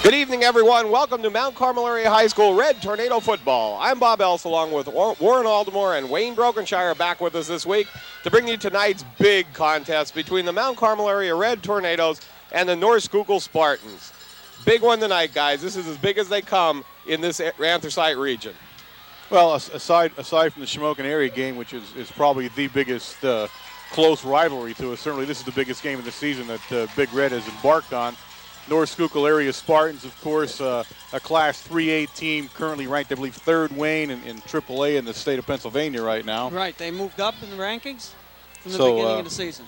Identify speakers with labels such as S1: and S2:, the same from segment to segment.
S1: Good evening, everyone. Welcome to Mount Carmel Area High School Red Tornado Football. I'm Bob Else, along with Warren Aldemore and Wayne Brokenshire, back with us this week to bring you tonight's big contest between the Mount Carmel Area Red Tornadoes and the North Schuylkill Spartans. Big one tonight, guys. This is as big as they come in this anthracite region.
S2: Well, aside from the Shamokin area game, which is probably the biggest close rivalry to us, certainly this is the biggest game of the season that Big Red has embarked on. North Schuylkill area Spartans, of course, a Class 3A team currently ranked, I believe, third, Wayne, in AAA in the state of Pennsylvania right now.
S3: Right, they moved up in the rankings from the beginning of the season.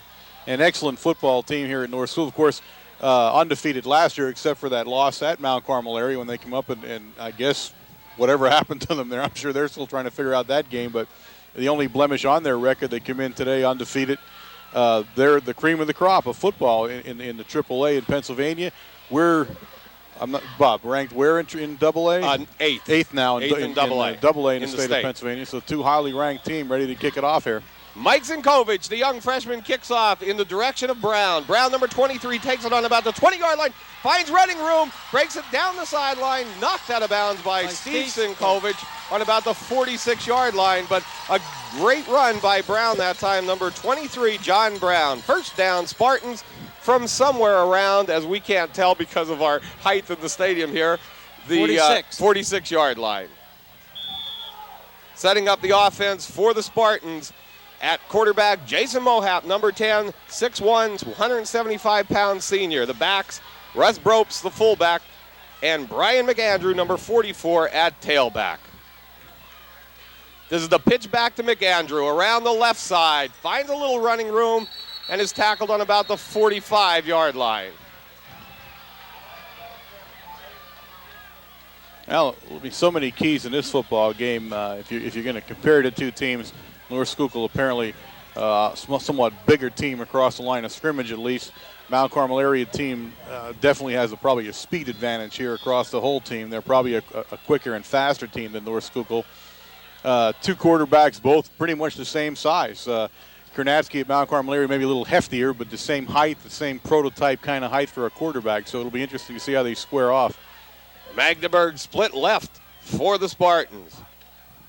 S2: An excellent football team here at North Schuylkill. Of course, undefeated last year except for that loss at Mount Carmel area when they come up and I guess whatever happened to them there. I'm sure they're still trying to figure out that game, but the only blemish on their record, they come in today undefeated. They're the cream of the crop of football in the AAA in Pennsylvania. Bob, ranked where in Double A?
S1: Eighth.
S2: Eighth now
S1: in Double A.
S2: Double A in the state of Pennsylvania. So two highly ranked team ready to kick it off here.
S1: Mike Zinkovich, the young freshman, kicks off in the direction of Brown. Brown, number 23, takes it on about the 20-yard line, finds running room, breaks it down the sideline, knocked out of bounds by Steve Zinkovich on about the 46-yard line, but a great run by Brown that time, number 23, John Brown. First down, Spartans from somewhere around, as we can't tell because of our height in the stadium here, the 46-yard line. Setting up the offense for the Spartans. At quarterback, Jason Mohap, number 10, 6'1", 175-pound senior. The backs, Russ Bropes, the fullback, and Brian McAndrew, number 44, at tailback. This is the pitch back to McAndrew around the left side. Finds a little running room and is tackled on about the 45-yard line.
S2: Well, there'll be so many keys in this football game. If you're going to compare the two teams, North Schuylkill apparently somewhat bigger team across the line of scrimmage at least. Mount Carmel area team definitely has probably a speed advantage here across the whole team. They're probably a quicker and faster team than North Schuylkill. Two quarterbacks, both pretty much the same size. Kernatsky at Mount Carmel area maybe a little heftier, but the same height, the same prototype kind of height for a quarterback. So it'll be interesting to see how they square off.
S1: Magdeburg split left for the Spartans.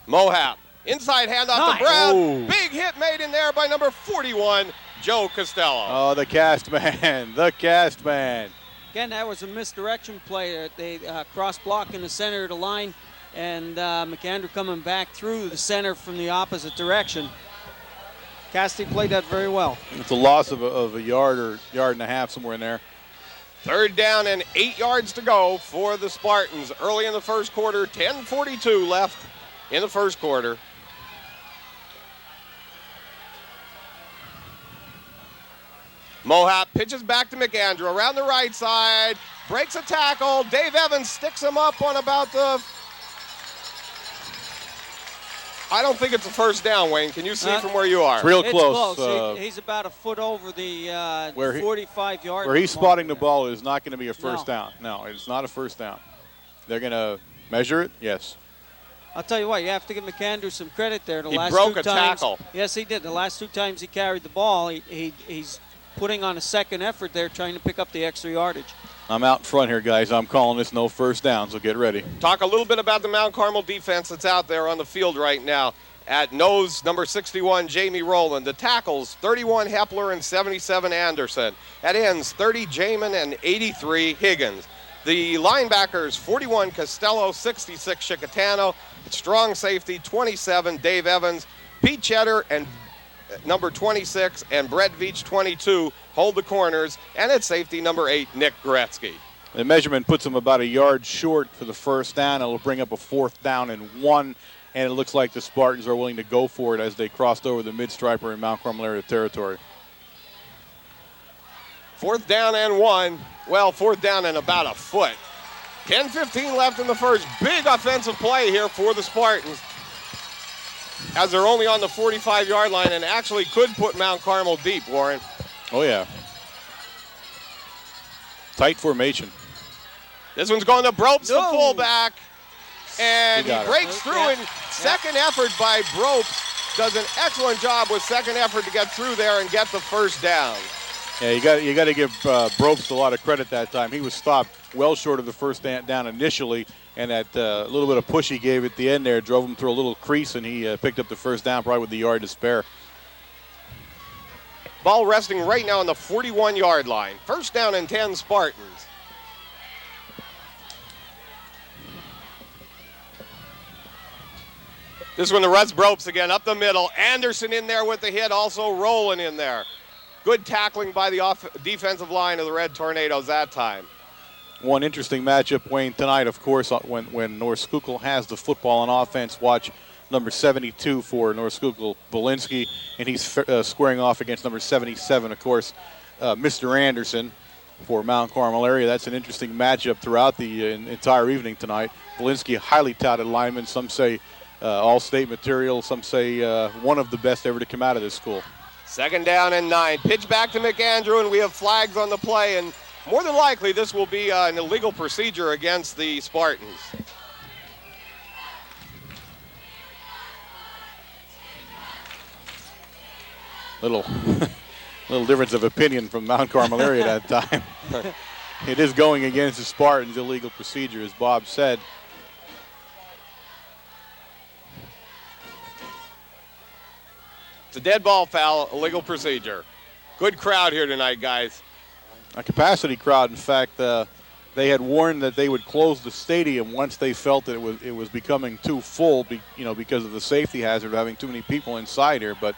S1: Mohap. Inside handoff to Brown.
S2: Oh.
S1: Big hit made in there by number 41, Joe Costello.
S2: Oh, the cast man. The cast man.
S3: Again, that was a misdirection play. They cross block in the center of the line, and McAndrew coming back through the center from the opposite direction. Casti played that very well.
S2: It's a loss of a yard or yard and a half, somewhere in there.
S1: Third down and 8 yards to go for the Spartans. Early in the first quarter, 10:42 left in the first quarter. Mohap pitches back to McAndrew around the right side, breaks a tackle. Dave Evans sticks him up on about the... I don't think it's a first down, Wayne. Can you see from where you are?
S2: It's real
S3: It's
S2: close.
S3: He's about a foot over the 45-yard line.
S2: Where he's spotting the ball is not going to be a first down. No, it's not a first down. They're going to measure it? Yes.
S3: I'll tell you what, you have to give McAndrew some credit there.
S1: He broke a tackle.
S3: Yes, he did. The last two times he carried the ball, he's putting on a second effort there, trying to pick up the extra yardage.
S2: I'm out in front here, guys. I'm calling this no first down, so get ready.
S1: Talk a little bit about the Mount Carmel defense that's out there on the field right now. At nose, number 61, Jamie Rowland. The tackles, 31, Hepler and 77, Anderson. At ends, 30, Jamin and 83, Higgins. The linebackers, 41, Costello, 66, Chicatano. Strong safety, 27, Dave Evans. Pete Cheddar and number 26 and Brett Veach, 22, hold the corners. And at safety, number 8, Nick Gretzky.
S2: The measurement puts them about a yard short for the first down. It'll bring up a 4th down and 1. And it looks like the Spartans are willing to go for it as they crossed over the mid-striper in Mount Carmel area territory.
S1: 4th down and 1. Well, 4th down and about a foot. 10:15 left in the first. Big offensive play here for the Spartans, as they're only on the 45-yard line and actually could put Mount Carmel deep, Warren.
S2: Oh, yeah. Tight formation.
S1: This one's going to Bropes, the fullback. And he breaks through, and second effort by Bropes. Does an excellent job with second effort to get through there and get the first down.
S2: Yeah, you got to give Brobst a lot of credit that time. He was stopped well short of the first down initially, and that little bit of push he gave at the end there drove him through a little crease, and he picked up the first down probably with the yard to spare.
S1: Ball resting right now on the 41-yard line. First down and 10 Spartans. This one to Russ Brobst again, up the middle. Anderson in there with the hit, also rolling in there. Good tackling by the defensive line of the Red Tornadoes that time.
S2: One interesting matchup, Wayne, tonight, of course, when North Schuylkill has the football on offense. Watch number 72 for North Schuylkill, Belinsky, and he's squaring off against number 77, of course, Mr. Anderson for Mount Carmel area. That's an interesting matchup throughout the entire evening tonight. Belinsky, a highly touted lineman. Some say all-state material. Some say one of the best ever to come out of this school.
S1: Second down and 9. Pitch back to McAndrew, and we have flags on the play, and more than likely this will be an illegal procedure against the Spartans.
S2: Little difference of opinion from Mount Carmel area that time. It is going against the Spartans' illegal procedure, as Bob said.
S1: It's a dead ball foul, illegal procedure. Good crowd here tonight, guys.
S2: A capacity crowd, in fact. They had warned that they would close the stadium once they felt that it was becoming too full, because of the safety hazard of having too many people inside here. But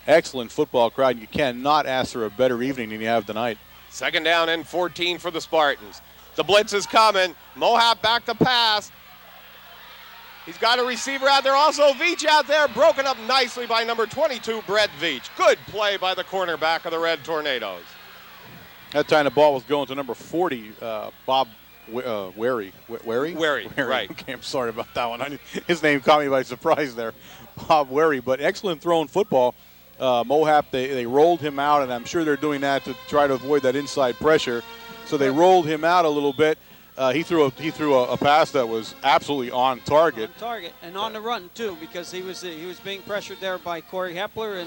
S2: excellent football crowd. You cannot ask for a better evening than you have tonight.
S1: Second down and 14 for the Spartans. The blitz is coming. Mohap back to pass. He's got a receiver out there. Also Veach out there, broken up nicely by number 22, Brett Veach. Good play by the cornerback of the Red Tornadoes.
S2: That time the ball was going to number 40, Bob Wary.
S1: Wary, right.
S2: Okay, I'm sorry about that one. His name caught me by surprise there. Bob Wary, but excellent thrown football. Mohap, they rolled him out, and I'm sure they're doing that to try to avoid that inside pressure. So they rolled him out a little bit. He threw a pass that was absolutely on target.
S3: On target and on the run too, because he was being pressured there by Corey Hepler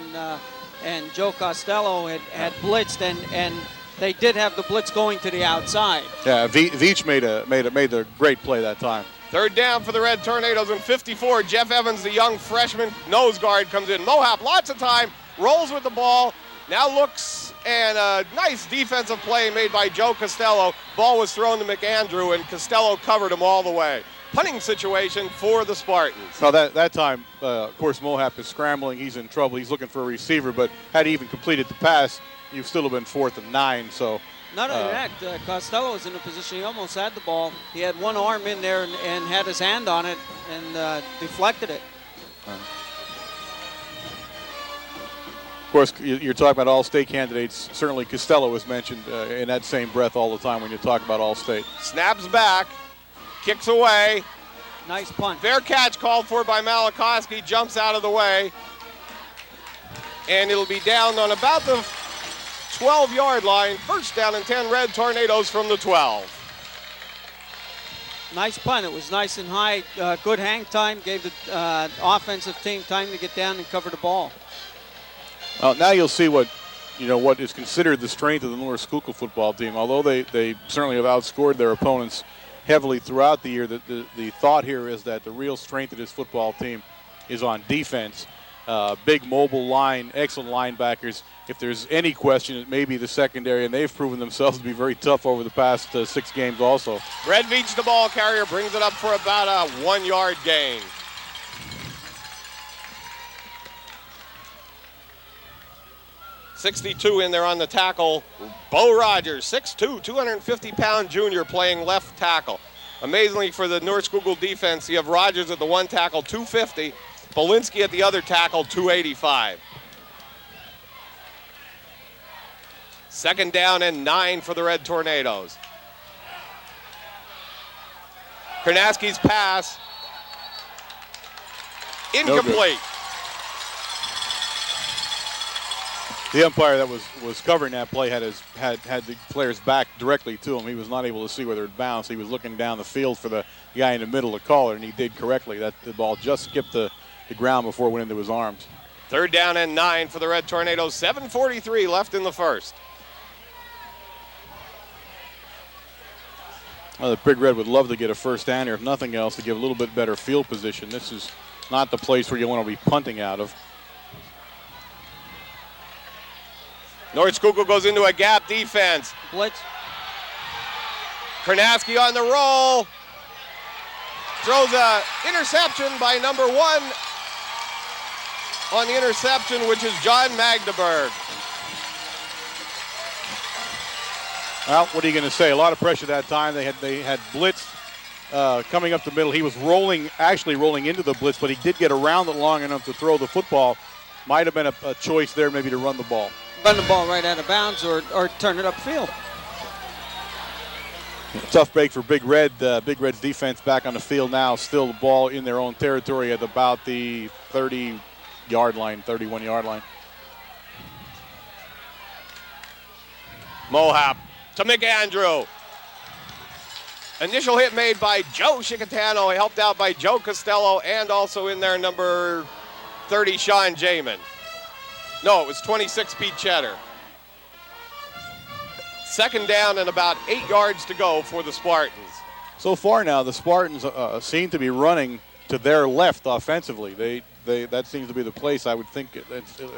S3: and Joe Costello had blitzed and they did have the blitz going to the outside.
S2: Yeah, Veach made a great play that time.
S1: Third down for the Red Tornadoes in 54. Jeff Evans, the young freshman nose guard, comes in. Mohap, lots of time, rolls with the ball. Now looks, and a nice defensive play made by Joe Costello. Ball was thrown to McAndrew, and Costello covered him all the way. Punting situation for the Spartans.
S2: Now that time, of course, Mohap is scrambling. He's in trouble. He's looking for a receiver, but had he even completed the pass, you've still have been 4th and 9. So
S3: not only that, Costello was in a position, he almost had the ball. He had one arm in there and had his hand on it and deflected it.
S2: Of course, you're talking about all-state candidates. Certainly Costello was mentioned in that same breath all the time when you talk about all-state.
S1: Snaps back, kicks away.
S3: Nice punt.
S1: Fair catch called for by Malachowski, jumps out of the way. And it'll be down on about the 12-yard line. First down and 10, Red Tornadoes from the 12.
S3: Nice punt. It was nice and high. Good hang time. Gave the offensive team time to get down and cover the ball.
S2: Now you'll see what is considered the strength of the North Schuylkill football team. Although they certainly have outscored their opponents heavily throughout the year, the thought here is that the real strength of this football team is on defense. Big mobile line, excellent linebackers. If there's any question, it may be the secondary, and they've proven themselves to be very tough over the past 6 games also.
S1: Brett Veach, the ball carrier, brings it up for about a 1-yard gain. .62 in there on the tackle. Bo Rogers, 6'2", 250-pound junior playing left tackle. Amazingly for the North Schuylkill defense, you have Rogers at the one tackle, 250. Belinsky at the other tackle, 285. Second down and 9 for the Red Tornadoes. Karnaski's pass, incomplete.
S2: The umpire that was covering that play had the players back directly to him. He was not able to see whether it bounced. He was looking down the field for the guy in the middle to call it, and he did correctly. That the ball just skipped the ground before it went into his arms.
S1: Third down and 9 for the Red Tornadoes. 7:43 left in the first.
S2: Well, the Big Red would love to get a first down here, if nothing else, to give a little bit better field position. This is not the place where you want to be punting out of.
S1: North Schuylkill goes into a gap defense.
S3: Blitz.
S1: Karnowski on the roll. Throws a interception by number 1 on the interception, which is John Magdeburg.
S2: Well, what are you going to say? A lot of pressure that time. They had blitz coming up the middle. He was actually rolling into the blitz, but he did get around it long enough to throw the football. Might have been a choice there maybe to run the ball.
S3: Run the ball right out of bounds or turn it upfield.
S2: Tough break for Big Red. Big Red's defense back on the field now. Still the ball in their own territory at about the 30-yard line, 31-yard line.
S1: Mohap to McAndrew. Initial hit made by Joe Chicatano, helped out by Joe Costello, and also in there number 30, Sean Jamin. No, it was 26, Pete Cheddar. Second down and about 8 yards to go for the Spartans.
S2: So far now, the Spartans seem to be running to their left offensively. That seems to be the place. I would think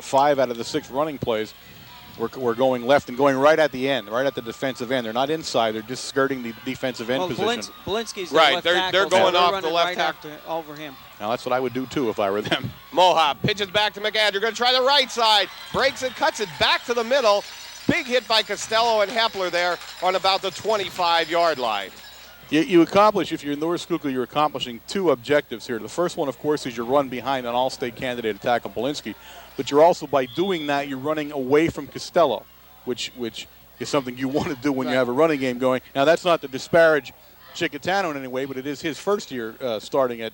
S2: 5 out of the 6 running plays were going left and going right at the end, right at the defensive end. They're not inside. They're just skirting the defensive end position.
S3: Belinsky's
S1: right.
S3: Left
S1: they're
S3: tackle,
S1: going
S3: so
S1: off the left
S3: right
S1: tackle.
S3: over him.
S2: Now, that's what I would do, too, if I were them.
S1: Mohap pitches back to McAndrew. Going to try the right side. Breaks it, cuts it back to the middle. Big hit by Costello and Hepler there on about the 25-yard line.
S2: You accomplish, if you're in North Schuylkill, you're accomplishing 2 objectives here. The first one, of course, is your run behind an all-state candidate to tackle Belinsky. But you're also, by doing that, you're running away from Costello, which is something you want to do when you have a running game going. Now, that's not to disparage Chicatano in any way, but it is his first year starting at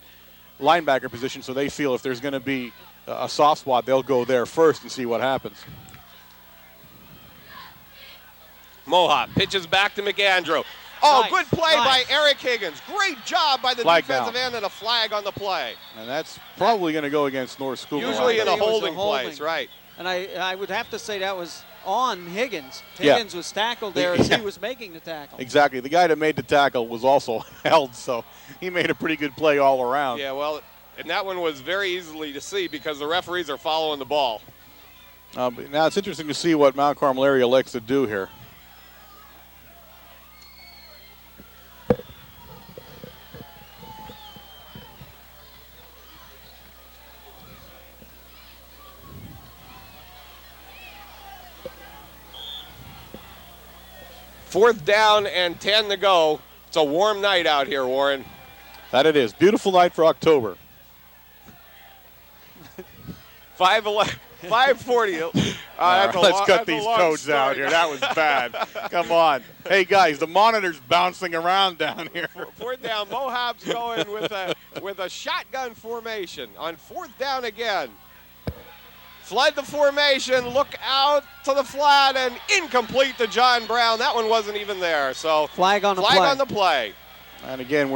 S2: linebacker position, so they feel if there's going to be a soft spot, they'll go there first and see what happens.
S1: Mohap pitches back to McAndrew. Oh,
S3: nice.
S1: Good play
S3: Nice.
S1: by Eric Higgins. Great job by the
S2: Flag
S1: defensive
S2: down.
S1: end and a flag on the play.
S2: And that's probably going to go against North Schuylkill.
S1: Usually in a
S3: It was a
S1: holding
S3: holding.
S1: place, right.
S3: And I would have to say that was on Higgins. Higgins was tackled there as he was making the tackle.
S2: Exactly. The guy that made the tackle was also held, so he made a pretty good play all around.
S1: Yeah, well, and that one was very easily to see because the referees are following the ball.
S2: But now it's interesting to see what Mount Carmel area elects to do here.
S1: Fourth down and 10 to go. It's a warm night out here, Warren.
S2: That it is. Beautiful night for October.
S1: 5:40.
S2: Let's cut these codes out here. That was bad. Come on. Hey, guys, the monitor's bouncing around down here.
S1: Fourth down. Mohap's going with a shotgun formation on fourth down again. Flood the formation, look out to the flat, and incomplete to John Brown. That one wasn't even there. So
S3: Flag on
S1: the play.
S2: And again,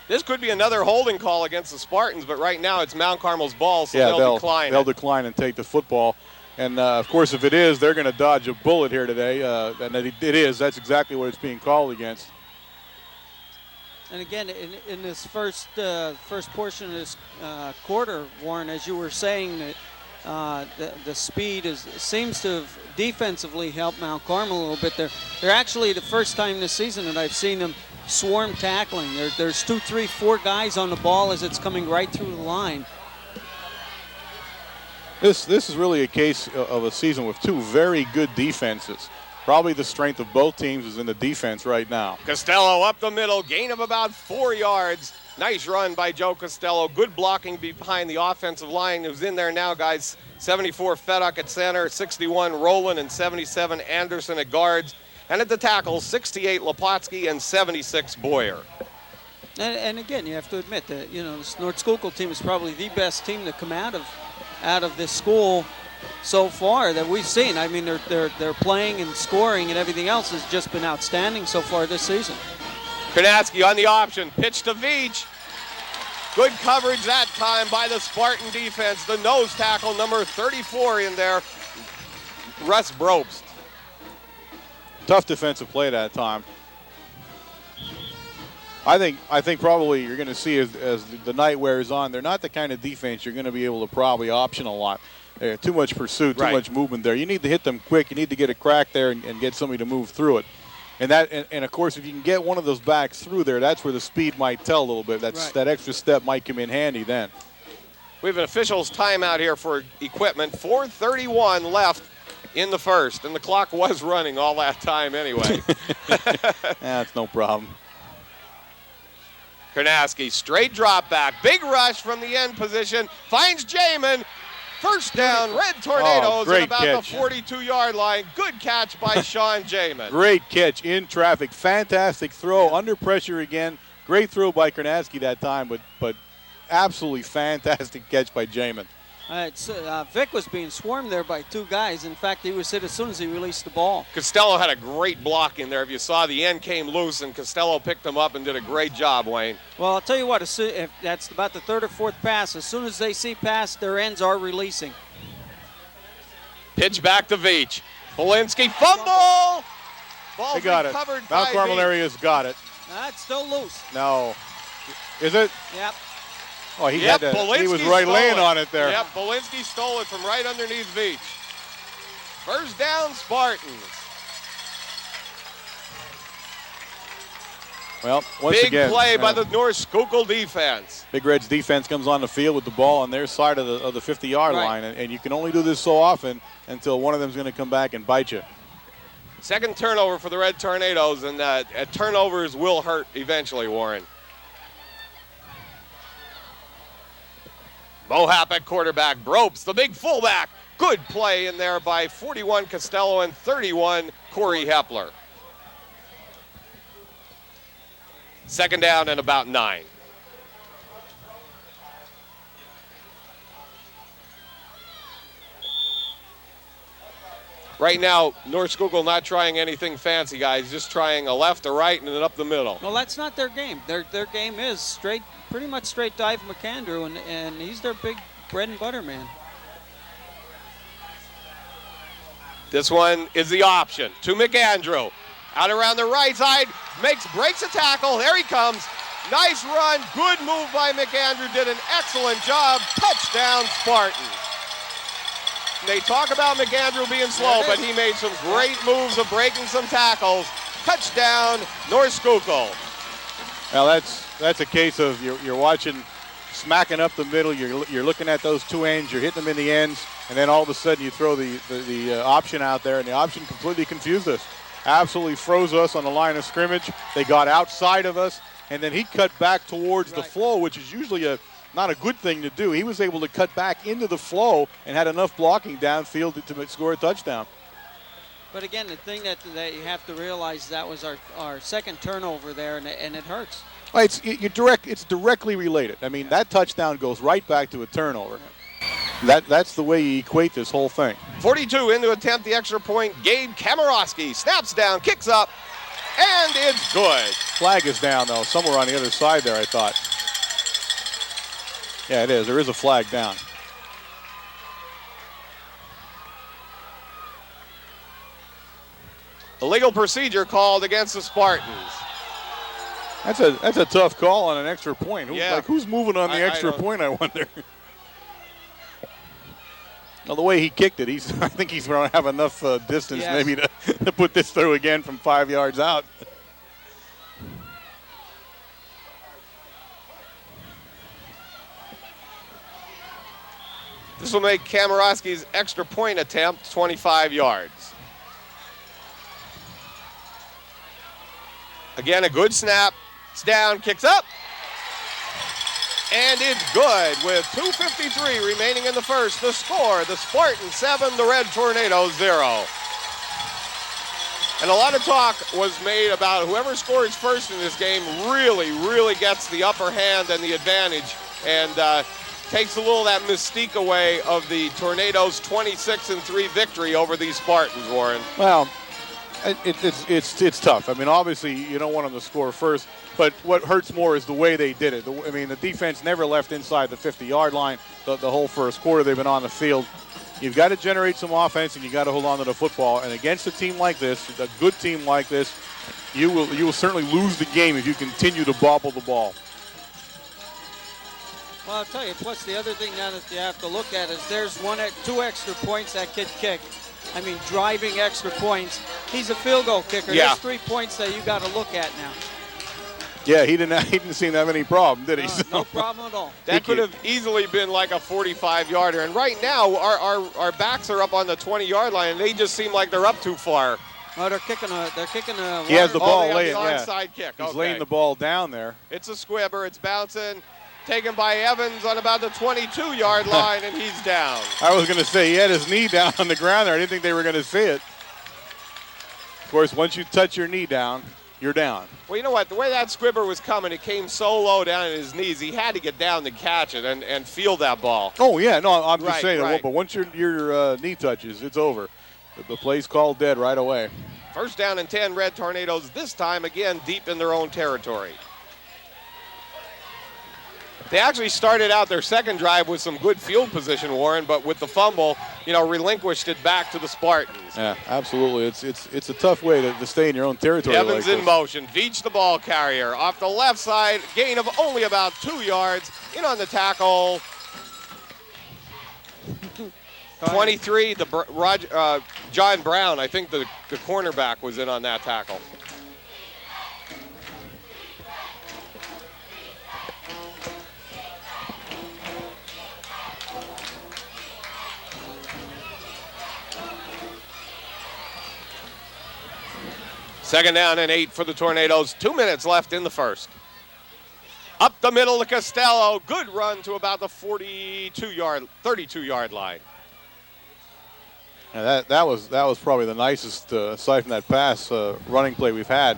S1: This could be another holding call against the Spartans, but right now it's Mount Carmel's ball, so
S2: yeah,
S1: they'll decline.
S2: They'll decline and take the football. And, of course, if it is, they're going to dodge a bullet here today. And it is. That's exactly what it's being called against.
S3: And again, in this first portion of this quarter, Warren, as you were saying, that the speed seems to have defensively helped Mount Carmel a little bit. They're actually the first time this season that I've seen them swarm tackling. There's 2, 3, 4 guys on the ball as it's coming right through the line.
S2: This is really a case of a season with 2 very good defenses. Probably the strength of both teams is in the defense right now.
S1: Costello up the middle, gain of about 4 yards. Nice run by Joe Costello. Good blocking behind the offensive line. Who's in there now, guys? 74 Feduk at center, 61 Rowland, and 77 Anderson at guards. And at the tackles, 68 Lepotsky and 76 Boyer.
S3: And again, you have to admit that this North Schuylkill team is probably the best team to come out of this school so far that we've seen. I mean, they're playing and scoring and everything else has just been outstanding so far this season.
S1: Karnowski on the option, pitch to Veach. Good coverage that time by the Spartan defense. The nose tackle, number 34 in there, Russ Brobst.
S2: Tough defensive play that time. I think probably you're going to see as the night wears on, they're not the kind of defense you're going to be able to probably option a lot. Too much pursuit, too much movement there. You need to hit them quick. You need to get a crack there and get somebody to move through it. And of course, if you can get one of those backs through there, that's where the speed might tell a little bit. That extra step might come in handy then.
S1: We have an official's timeout here for equipment. 4:31 left in the first, and the clock was running all that time anyway.
S2: That's no problem.
S1: Karnaski, straight drop back, big rush from the end position, finds Jamin. First down, Red Tornadoes at about the 42-yard line. Good catch by Sean Jamin.
S2: Great catch in traffic. Fantastic throw under pressure again. Great throw by Karnaski that time, but absolutely fantastic catch by Jamin.
S3: Vic was being swarmed there by two guys. In fact, he was hit as soon as he released the ball.
S1: Costello had a great block in there. If you saw, the end came loose, and Costello picked him up and did a great job, Wayne.
S3: Well, I'll tell you what, if that's about the third or fourth pass. As soon as they see pass, their ends are releasing.
S1: Pitch back to Veach. Polinsky, fumble!
S2: They got it. Mount Carmel area's got it.
S3: That's still loose.
S2: No. Is it?
S3: Yep.
S2: Oh, he had that. He was right laying on it there.
S1: Yep, Polinsky stole it from right underneath Veach. First down, Spartans.
S2: Well, once again,
S1: big play by the North Schuylkill defense.
S2: Big Red's defense comes on the field with the ball on their side of the 50-yard line, and you can only do this so often until one of them is going to come back and bite you.
S1: Second turnover for the Red Tornadoes, and turnovers will hurt eventually, Warren. Mohap at quarterback. Bropes, the big fullback. Good play in there by 41 Costello and 31 Corey Hepler. Second down and about 9. Right now, North Schuylkill not trying anything fancy, guys. Just trying a left, a right, and then up the middle.
S3: Well, that's not their game. Their game is pretty much straight dive McAndrew, and he's their big bread and butter man.
S1: This one is the option to McAndrew. Out around the right side, breaks a tackle. There he comes. Nice run, good move by McAndrew. Did an excellent job. Touchdown, Spartans. They talk about McAndrew being slow, but he made some great moves of breaking some tackles. Touchdown, North Schuylkill.
S2: Well, that's a case of you're watching, smacking up the middle. You're looking at those two ends. You're hitting them in the ends, and then all of a sudden you throw the option out there, and the option completely confused us. Absolutely froze us on the line of scrimmage. They got outside of us, and then he cut back towards the flow, which is usually not a good thing to do. He was able to cut back into the flow and had enough blocking downfield to score a touchdown.
S3: But again, the thing that you have to realize, that was our second turnover there, and it hurts.
S2: Well, it's directly related. I mean, that touchdown goes right back to a turnover. That's the way you equate this whole thing.
S1: 42 in to attempt the extra point. Gabe Kamarowski snaps down, kicks up, and it's good.
S2: Flag is down, though, somewhere on the other side there, I thought. Yeah, it is. There is a flag down.
S1: Illegal procedure called against the Spartans.
S2: That's a tough call on an extra point. Who's moving on the extra point, I wonder? Well, the way he kicked it, I think he's going to have enough distance maybe to put this through again from 5 yards out.
S1: This will make Kamarowski's extra point attempt 25 yards. Again, a good snap. It's down, kicks up. And it's good with 2:53 remaining in the first. The score, the Spartans 7, the Red Tornadoes 0. And a lot of talk was made about whoever scores first in this game really gets the upper hand and the advantage, and takes a little of that mystique away of the Tornadoes' 26-3 victory over these Spartans, Warren.
S2: Well, it's tough. I mean, obviously you don't want them to score first, but what hurts more is the way they did it. I mean, the defense never left inside the 50-yard line the whole first quarter. They've been on the field. You've got to generate some offense, and you got to hold on to the football. And against a team like this, a good team like this, you will certainly lose the game if you continue to bobble the ball.
S3: Well, I'll tell you, plus the other thing now that you have to look at is there's 2 extra points that kid kicked. I mean, driving extra points. He's a field goal kicker.
S1: Yeah.
S3: There's 3 points that you got to look at now.
S2: Yeah, he didn't seem to have any problem, did he?
S3: No problem at all.
S1: That could have easily been like a 45-yarder. And right now, our backs are up on the 20-yard line, and they just seem like they're up too far.
S3: Oh, they're kicking a.
S2: He has the ball
S1: they
S2: laying.
S1: have the onside kick.
S2: He's
S1: Okay.
S2: laying the ball down there.
S1: It's a squibber. It's bouncing. Taken by Evans on about the 22-yard line, and he's down.
S2: I was going to say he had his knee down on the ground there. I didn't think they were going to see it. Of course, once you touch your knee down, you're down.
S1: Well, you know what? The way that squibber was coming, it came so low down at his knees, he had to get down to catch it and feel that ball.
S2: Oh, yeah. No, I'm just
S1: Right,
S2: saying.
S1: right.
S2: But once your knee touches, it's over. The play's called dead right away.
S1: First down and 10, Red Tornadoes, this time again deep in their own territory. They actually started out their second drive with some good field position, Warren, but with the fumble, relinquished it back to the Spartans.
S2: Yeah, absolutely. It's a tough way to stay in your own territory.
S1: Evans
S2: like
S1: in motion. Veach, the ball carrier. Off the left side, gain of only about 2 yards. In on the tackle. 23, John Brown, I think the cornerback was in on that tackle. Second down and 8 for the Tornadoes. 2 minutes left in the first. Up the middle to Costello. Good run to about the 32-yard line.
S2: Yeah, that was probably the nicest, aside from that pass, running play we've had.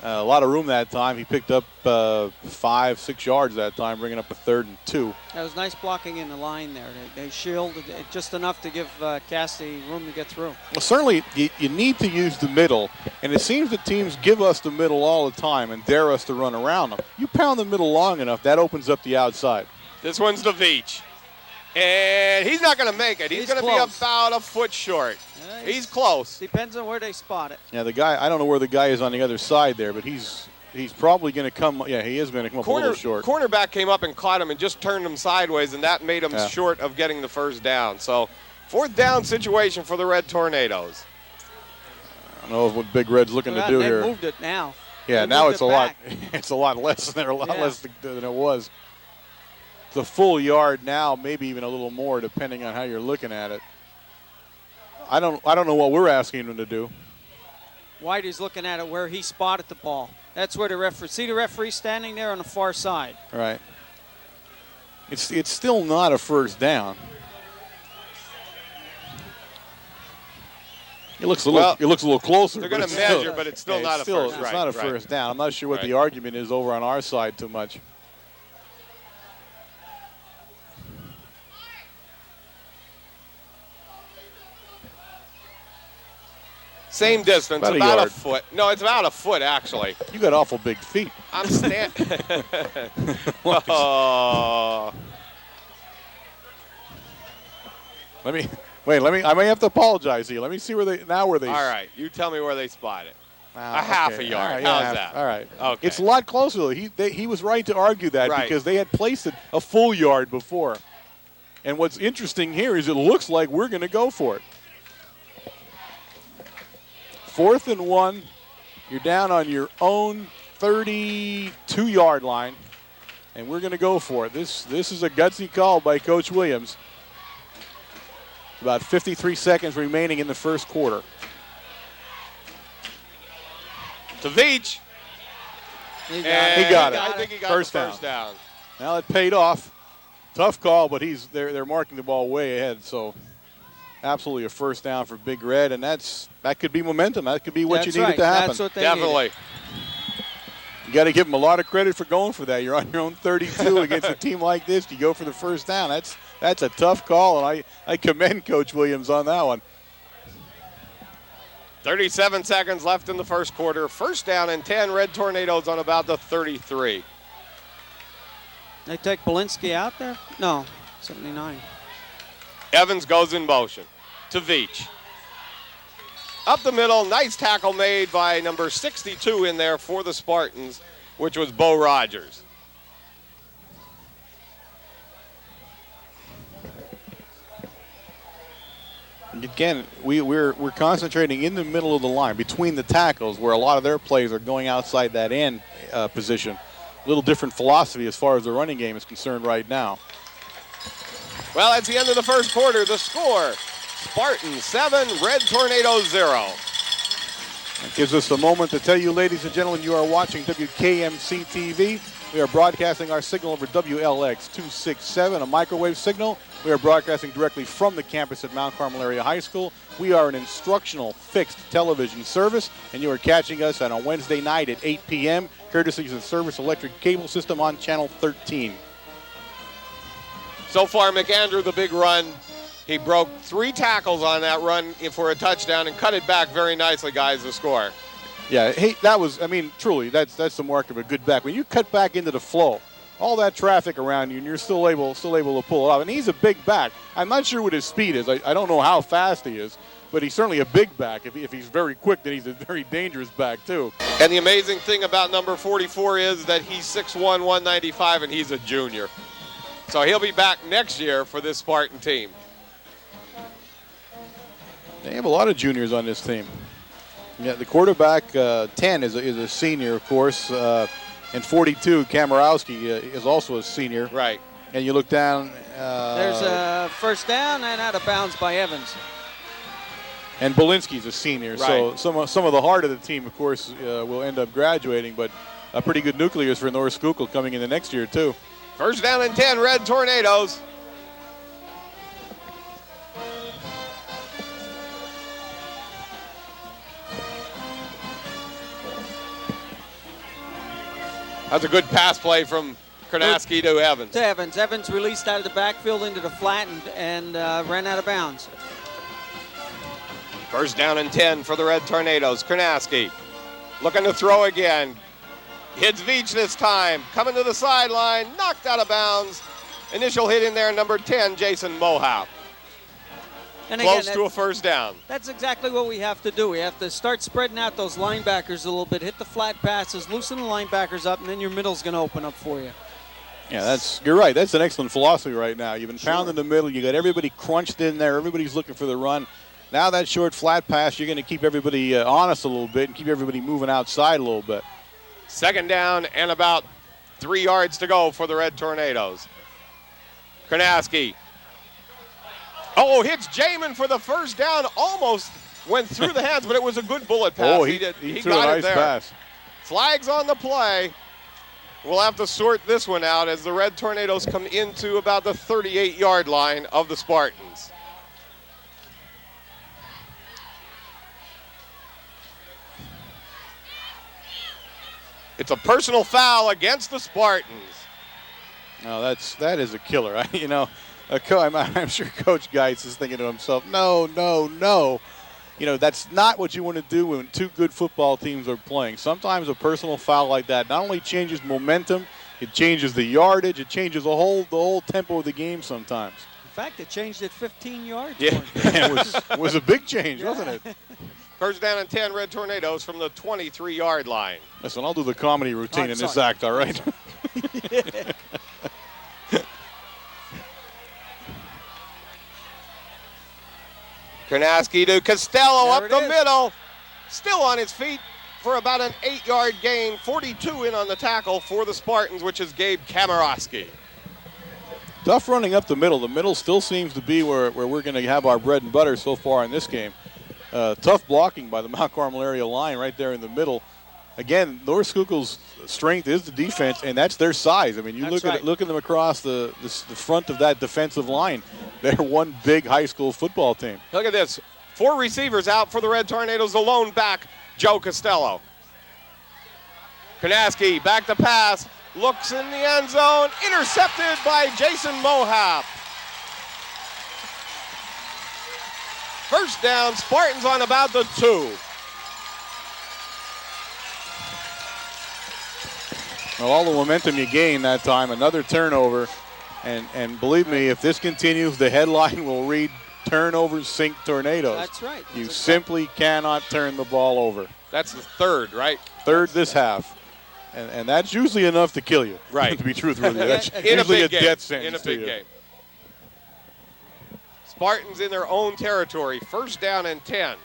S2: A lot of room that time. He picked up 5-6 yards that time, bringing up a 3rd and 2.
S3: That was nice blocking in the line there. They shielded it just enough to give Cassidy room to get through.
S2: Well, certainly you need to use the middle, and it seems that teams give us the middle all the time and dare us to run around them. You pound the middle long enough, that opens up the outside.
S1: This one's to Veach. And he's not going to make it. He's going to be about a foot short. He's close.
S3: Depends on where they spot it.
S2: Yeah, the guy, I don't know where the guy is on the other side there, but he's probably going to come. Yeah, he is going to come up a little short.
S1: Cornerback came up and caught him and just turned him sideways, and that made him short of getting the first down. So, 4th down situation for the Red Tornadoes.
S2: I don't know what Big Red's looking to do
S3: they
S2: here.
S3: Moved it now.
S2: Yeah,
S3: they
S2: now it's a lot.
S3: back.
S2: It's a lot less than less than it was. It's a full yard now, maybe even a little more, depending on how you're looking at it. I don't know what we're asking him to do.
S3: Whitey's looking at it where he spotted the ball. That's where the referee. See the referee standing there on the far side.
S2: Right. It's still not a first down. It looks a little closer.
S1: They're going to measure, but it's still not a first.
S2: It's not a first down. I'm not sure what the argument is over on our side too much.
S1: Same distance, about a foot. No, it's about a foot, actually.
S2: You got awful big feet.
S1: I'm standing. Oh.
S2: I may have to apologize to you. Let me see where they.
S1: All right, you tell me where they spot it. A half a yard.
S2: Right,
S1: How's that?
S2: All right.
S1: Okay.
S2: It's a lot closer, though. He was right to argue that because they had placed it a full yard before. And what's interesting here is it looks like we're going to go for it. 4th and 1. You're down on your own 32-yard line, and we're going to go for it. This is a gutsy call by Coach Williams. About 53 seconds remaining in the first quarter.
S1: To Veach.
S3: He
S2: got it.
S1: I think he got
S2: first
S1: the first down.
S2: Now it paid off. Tough call, but they're marking the ball way ahead, so absolutely a first down for Big Red, and that could be momentum. That could be what you needed to happen.
S3: That's what they
S1: Definitely.
S3: needed.
S2: You got to give them a lot of credit for going for that. You're on your own 32 against a team like this. You go for the first down. That's a tough call, and I commend Coach Williams on that one.
S1: 37 seconds left in the first quarter. First down and 10. Red Tornadoes on about the 33.
S3: They take Belinsky out there? No, 79.
S1: Evans goes in motion to Veach. Up the middle, nice tackle made by number 62 in there for the Spartans, which was Bo Rogers.
S2: Again, we're concentrating in the middle of the line between the tackles where a lot of their plays are going outside that end position. A little different philosophy as far as the running game is concerned right now.
S1: Well, that's the end of the first quarter. The score, Spartans 7, Red Tornadoes 0.
S2: That gives us a moment to tell you, ladies and gentlemen, you are watching WKMC TV. We are broadcasting our signal over WLX 267, a microwave signal. We are broadcasting directly from the campus at Mount Carmel Area High School. We are an instructional fixed television service, and you are catching us on a Wednesday night at 8 p.m., courtesy of the Service Electric Cable System on Channel 13.
S1: So far, McAndrew, the big run. He broke 3 tackles on that run for a touchdown and cut it back very nicely, guys, the score.
S2: Yeah, hey, that was, I mean, truly, that's the mark of a good back. When you cut back into the flow, all that traffic around you, and you're still able to pull it off. And he's a big back. I'm not sure what his speed is. I don't know how fast he is, but he's certainly a big back. If he's very quick, then he's a very dangerous back, too.
S1: And the amazing thing about number 44 is that he's 6'1", 195, and he's a junior. So he'll be back next year for this Spartan team.
S2: They have a lot of juniors on this team. Yeah, the quarterback, 10, is a senior, of course, and 42, Kamarowski, is also a senior.
S1: Right.
S2: And you look down.
S3: There's a first down and out of bounds by Evans.
S2: And Belinsky's a senior,
S1: right.
S2: So some of the heart of the team, of course, will end up graduating, but a pretty good nucleus for North Schuylkill coming in the next year, too.
S1: First down and 10, Red Tornadoes. That's a good pass play from Karnaski to Evans.
S3: To Evans. Evans released out of the backfield into the flat and ran out of bounds.
S1: First down and 10 for the Red Tornadoes. Karnaski looking to throw again. Hits Veach this time. Coming to the sideline. Knocked out of bounds. Initial hit in there, number 10, Jason Mohap.
S3: And
S1: Close
S3: again,
S1: to a first down.
S3: That's exactly what we have to do. We have to start spreading out those linebackers a little bit, hit the flat passes, loosen the linebackers up, and then your middle's going to open up for you.
S2: Yeah, you're right. That's an excellent philosophy right now. You've been pounding the middle. You got everybody crunched in there. Everybody's looking for the run. Now that short flat pass, you're going to keep everybody honest a little bit and keep everybody moving outside a little bit.
S1: Second down and about 3 yards to go for the Red Tornadoes. Karnaski. Oh, hits Jamin for the first down. Almost went through the hands, but it was a good bullet pass.
S2: Oh, he threw
S1: got
S2: a
S1: it
S2: nice
S1: there.
S2: pass.
S1: Flags on the play. We'll have to sort this one out as the Red Tornadoes come into about the 38-yard line of the Spartans. It's a personal foul against the Spartans.
S2: No, that is a killer. I'm sure Coach Geitz is thinking to himself, no. That's not what you want to do when 2 good football teams are playing. Sometimes a personal foul like that not only changes momentum, it changes the yardage, it changes the whole tempo of the game sometimes.
S3: In fact, it changed it 15 yards.
S1: Yeah.
S2: It was a big change, wasn't it?
S1: First down and 10, Red Tornadoes from the 23-yard line.
S2: Listen, I'll do the comedy routine in this act, all right?
S1: Karnaski to Costello
S3: There
S1: up the
S3: is.
S1: middle. Still on his feet for about an 8-yard gain. 42 in on the tackle for the Spartans, which is Gabe Kamarowski.
S2: Tough running up the middle. The middle still seems to be where we're going to have our bread and butter so far in this game. Tough blocking by the Mount Carmel area line right there in the middle. Again, North Schuylkill's strength is the defense, and that's their size. I mean, you look at them across the front of that defensive line. They're one big high school football team.
S1: Look at this. 4 receivers out for the Red Tornadoes. The lone back, Joe Costello. Karnaski back to pass. Looks in the end zone. Intercepted by Jason Mohap. First down, Spartans on about the 2.
S2: Well, all the momentum you gain that time, another turnover. And believe me, if this continues, the headline will read, turnovers sink tornadoes.
S3: That's right.
S2: You simply cannot turn the ball over.
S1: That's the third, right?
S2: Third this half. And that's usually enough to kill you.
S1: Right.
S2: To be truthful with you. That's
S1: In
S2: usually
S1: a
S2: a
S1: big game.
S2: death sentence
S1: In a big
S2: to you.
S1: game. Spartans in their own territory. First down and 10.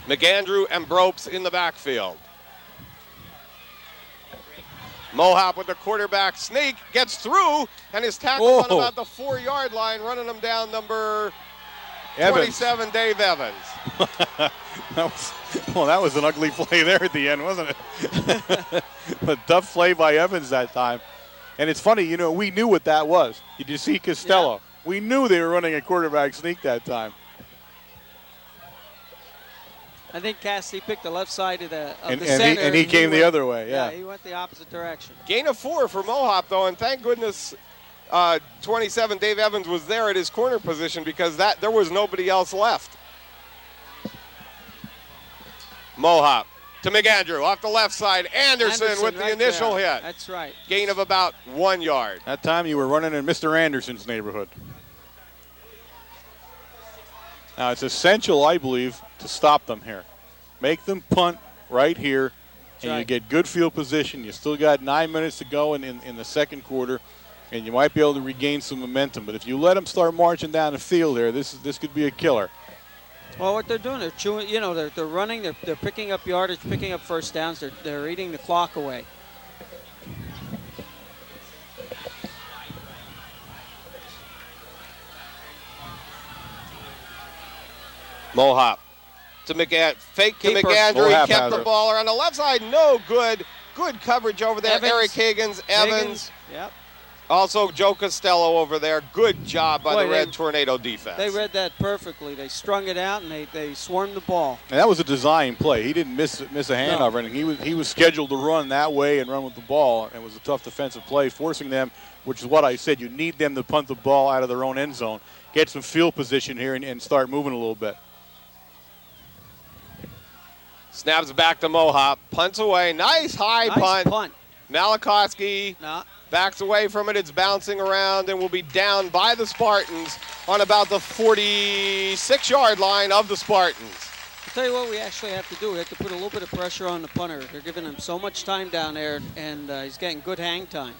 S1: McAndrew and Bropes in the backfield. Mohop with the quarterback sneak, gets through, and is tackled on about the 4-yard line, running him down number 27, Dave Evans.
S2: that was an ugly play there at the end, wasn't it? A tough play by Evans that time. And it's funny, we knew what that was. Did you see Costello? Yeah. We knew they were running a quarterback sneak that time.
S3: I think Cassidy picked the left side of the center.
S2: And he came the other way, yeah.
S3: Yeah, he went the opposite direction.
S1: Gain of 4 for Mohop, though, and thank goodness 27, Dave Evans, was there at his corner position because there was nobody else left. Mohop to McAndrew off the left side. Anderson with the initial hit.
S3: That's right.
S1: Gain of about 1 yard.
S2: That time you were running in Mr. Anderson's neighborhood. Now it's essential, I believe, to stop them here. Make them punt right here, and you get good field position. You still got 9 minutes to go in the second quarter, and you might be able to regain some momentum. But if you let them start marching down the field there, this could be a killer.
S3: Well, what they're doing, they're chewing. They're running. They're picking up yardage, picking up first downs. They're eating the clock away.
S1: Mohop to fake to McAndrew. He kept the ball around the left side. No good. Good coverage over there. Eric Higgins. Evans.
S3: Yep.
S1: Also Joe Costello over there. Good job by the Red Tornado defense.
S3: They read that perfectly. They strung it out and they swarmed the ball.
S2: And that was a design play. He didn't miss a handoff or anything. He was scheduled to run that way and run with the ball. And it was a tough defensive play, forcing them, which is what I said. You need them to punt the ball out of their own end zone, get some field position here, and start moving a little bit.
S1: Snaps back to Mohop. Punts away. Nice high punt. Malachowski backs away from it. It's bouncing around and will be down by the Spartans on about the 46-yard line of the Spartans.
S3: I'll tell you what we actually have to do. We have to put a little bit of pressure on the punter. They're giving him so much time down there, and he's getting good hang time.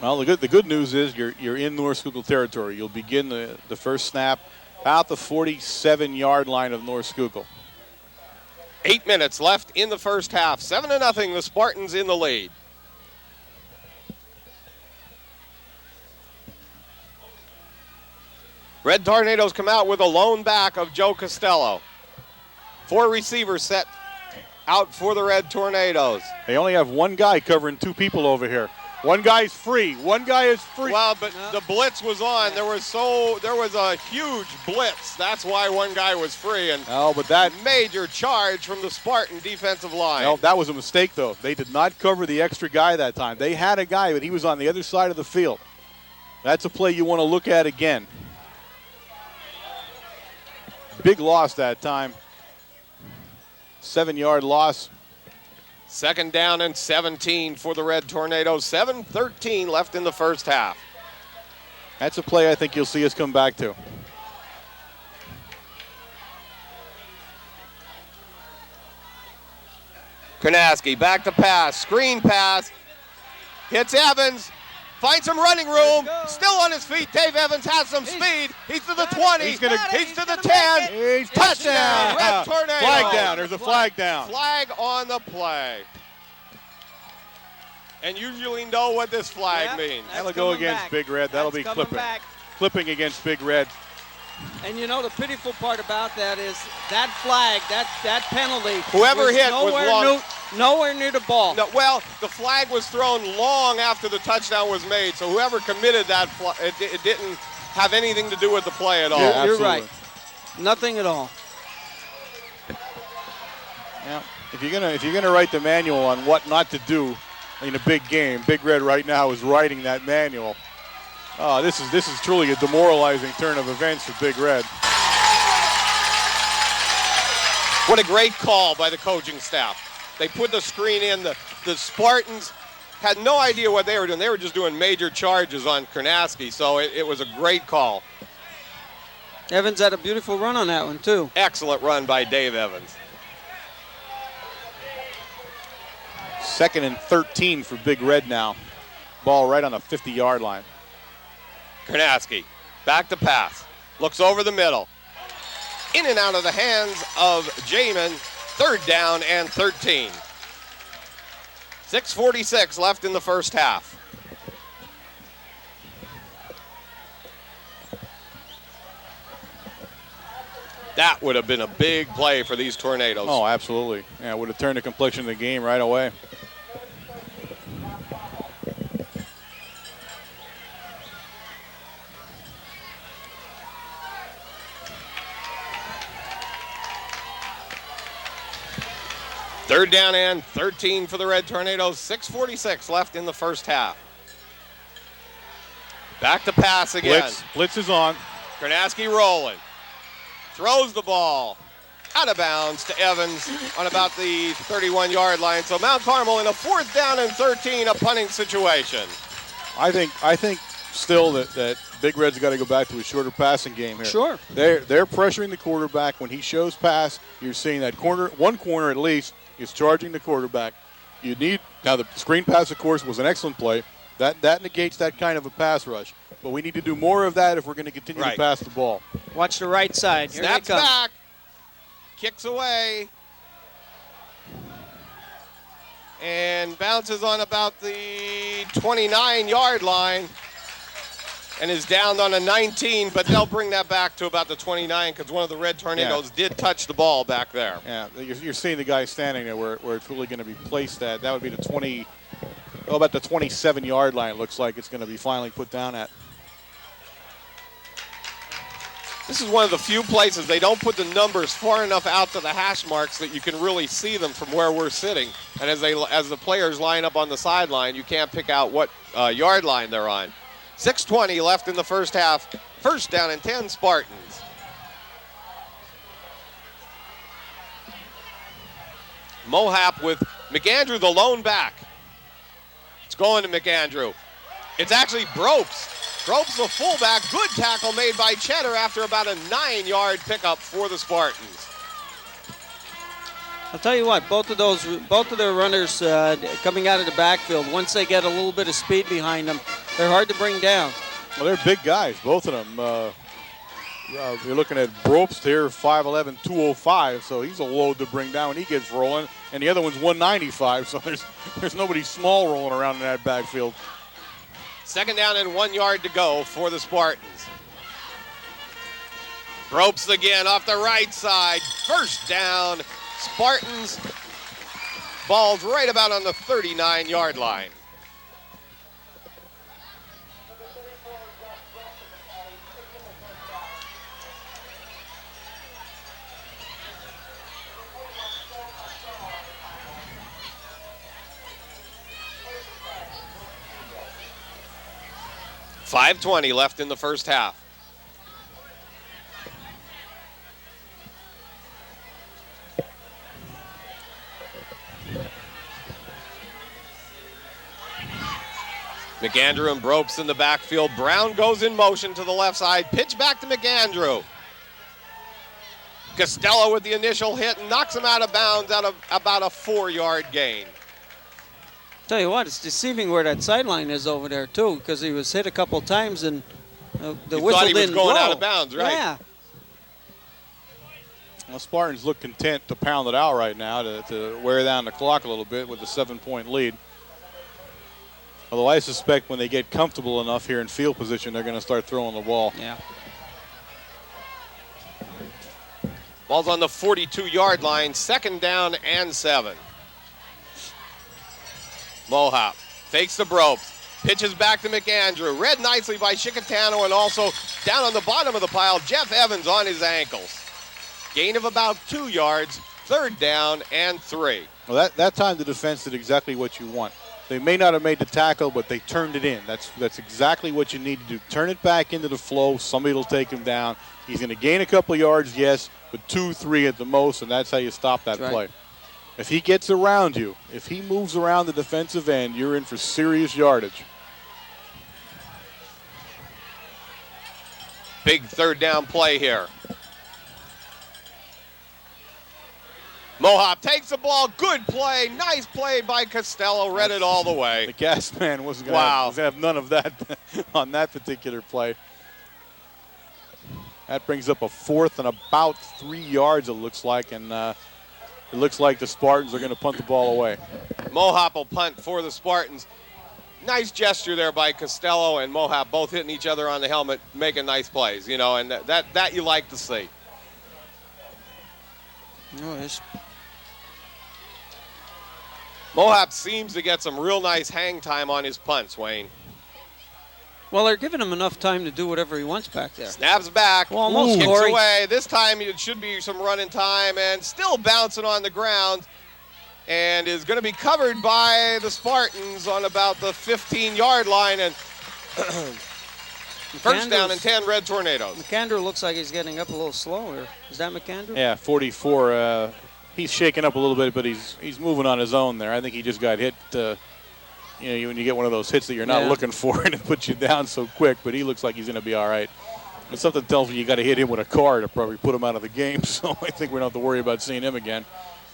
S2: Well, the good news is you're in North Schuylkill territory. You'll begin the first snap about the 47-yard line of North Schuylkill.
S1: 8 minutes left in the first half. 7-0, the Spartans in the lead. Red Tornadoes come out with a lone back of Joe Costello. 4 receivers set out for the Red Tornadoes.
S2: They only have one guy covering 2 people over here. One guy's free. One guy is free.
S1: Well, but the blitz was on. There was a huge blitz. That's why one guy was free. And
S2: but that
S1: major charge from the Spartan defensive line.
S2: No, that was a mistake, though. They did not cover the extra guy that time. They had a guy, but he was on the other side of the field. That's a play you want to look at again. Big loss that time. 7-yard loss.
S1: Second down and 17 for the Red Tornadoes. 7:13 left in the first half.
S2: That's a play I think you'll see us come back to.
S1: Karnaski back to pass. Screen pass. Hits Evans. Finds some running room. Still on his feet. Dave Evans has some speed. He's to the 20. He's to the 10. Touchdown. Red Tornado.
S2: Flag down. There's a flag down.
S1: Flag on the play. And you usually know what this flag means.
S2: That'll go against Big Red. That'll be clipping. Clipping against Big Red.
S3: And you know the pitiful part about that is that flag, that penalty.
S1: Whoever hit was long.
S3: Nowhere near the ball.
S1: No, well, the flag was thrown long after the touchdown was made, so whoever committed that, it didn't have anything to do with the play at all.
S3: You're right. Nothing at all.
S2: Yeah. If you're gonna write the manual on what not to do in a big game, Big Red right now is writing that manual. Oh, this is truly a demoralizing turn of events for Big Red.
S1: What a great call by the coaching staff. They put the screen in. The Spartans had no idea what they were doing. They were just doing major charges on Karnaski, so it was a great call.
S3: Evans had a beautiful run on that one, too.
S1: Excellent run by Dave Evans.
S2: 2nd and 13 for Big Red now. Ball right on the 50-yard line.
S1: Karnaski, back to pass. Looks over the middle. In and out of the hands of Jamin. 3rd down and 13. 6:46 left in the first half. That would have been a big play for these Tornadoes.
S2: Oh, absolutely. Yeah, it would have turned the complexion of the game right away.
S1: Third down and 13 for the Red Tornadoes. 6:46 left in the first half. Back to pass again.
S2: Blitz is on.
S1: Karnaski rolling. Throws the ball out of bounds to Evans on about the 31-yard line. So Mount Carmel in a 4th down and 13, a punting situation.
S2: I think still that Big Red's got to go back to a shorter passing game here.
S3: Sure.
S2: They're pressuring the quarterback. When he shows pass, you're seeing that one corner at least is charging the quarterback. Now the screen pass, of course, was an excellent play. That negates that kind of a pass rush. But we need to do more of that if we're going to continue to pass the ball.
S3: Watch the right side. Here
S1: Snaps
S3: they come.
S1: back. Kicks away. And bounces on about the 29-yard line. And is down on a 19, but they'll bring that back to about the 29 because one of the Red Tornadoes did touch the ball back there.
S2: Yeah, you're seeing the guy standing there where it's really going to be placed at. That would be the about the 27-yard line. It looks like it's going to be finally put down at.
S1: This is one of the few places they don't put the numbers far enough out to the hash marks that you can really see them from where we're sitting. And as the players line up on the sideline, you can't pick out what yard line they're on. 6:20 left in the first half. 1st down and 10 Spartans. Mohap with McAndrew, the lone back. It's going to McAndrew. It's actually Bropes. Bropes, the fullback. Good tackle made by Cheddar after about a 9-yard pickup for the Spartans.
S3: I'll tell you what, both of their runners coming out of the backfield, once they get a little bit of speed behind them, they're hard to bring down.
S2: Well, they're big guys, both of them. You're looking at Bropes here, 5'11", 205, so he's a load to bring down when he gets rolling. And the other one's 195, so there's nobody small rolling around in that backfield.
S1: 2nd down and 1 yard to go for the Spartans. Bropes again off the right side. 1st down. Spartans. Ball's right about on the 39-yard line. .520 left in the first half. McAndrew and Bropes in the backfield. Brown goes in motion to the left side. Pitch back to McAndrew. Costello with the initial hit and knocks him out of bounds out of about a 4-yard gain.
S3: Tell you what, it's deceiving where that sideline is over there too, because he was hit a couple times and the whistle
S1: thought he was
S3: didn't
S1: going
S3: blow.
S1: out of bounds, right?
S3: Yeah.
S2: Well, Spartans look content to pound it out right now to wear down the clock a little bit with the 7-point lead. Although I suspect when they get comfortable enough here in field position, they're going to start throwing the ball.
S3: Yeah.
S1: Ball's on the 42-yard line, 2nd down and 7. Mohap fakes the Bropes, pitches back to McAndrew. Read nicely by Chicatano, and also down on the bottom of the pile, Jeff Evans on his ankles. Gain of about 2 yards, 3rd down and 3.
S2: Well, that time the defense did exactly what you want. They may not have made the tackle, but they turned it in. That's exactly what you need to do. Turn it back into the flow. Somebody will take him down. He's going to gain a couple of yards, yes, but 2, 3 at the most, and that's how you stop that play. If he gets around you, if he moves around the defensive end, you're in for serious yardage.
S1: Big third down play here. Mohop takes the ball. Good play. Nice play by Costello. Read it all the way.
S2: The gas man wasn't going to have none of that on that particular play. That brings up a 4th and about 3 yards, it looks like, and it looks like the Spartans are going to punt the ball away.
S1: Mohop will punt for the Spartans. Nice gesture there by Costello and Mohop, both hitting each other on the helmet, making nice plays, you know, and that you like to see.
S3: Nice.
S1: Mohop seems to get some real nice hang time on his punts, Wayne.
S3: Well, they're giving him enough time to do whatever he wants back there.
S1: Snaps back,
S3: well, almost
S1: kicks
S3: Corey.
S1: away. This time it should be some running time and still bouncing on the ground and is going to be covered by the Spartans on about the 15-yard line. And first down and 10, Red Tornadoes.
S3: McAndrew looks like he's getting up a little slower. Is that McAndrew?
S2: Yeah, 44. He's shaking up a little bit, but he's moving on his own there. I think he just got hit. You know, when you get one of those hits that you're not looking for and it puts you down so quick, but he looks like he's going to be all right. But something tells me you got to hit him with a car to probably put him out of the game, so I think we don't have to worry about seeing him again.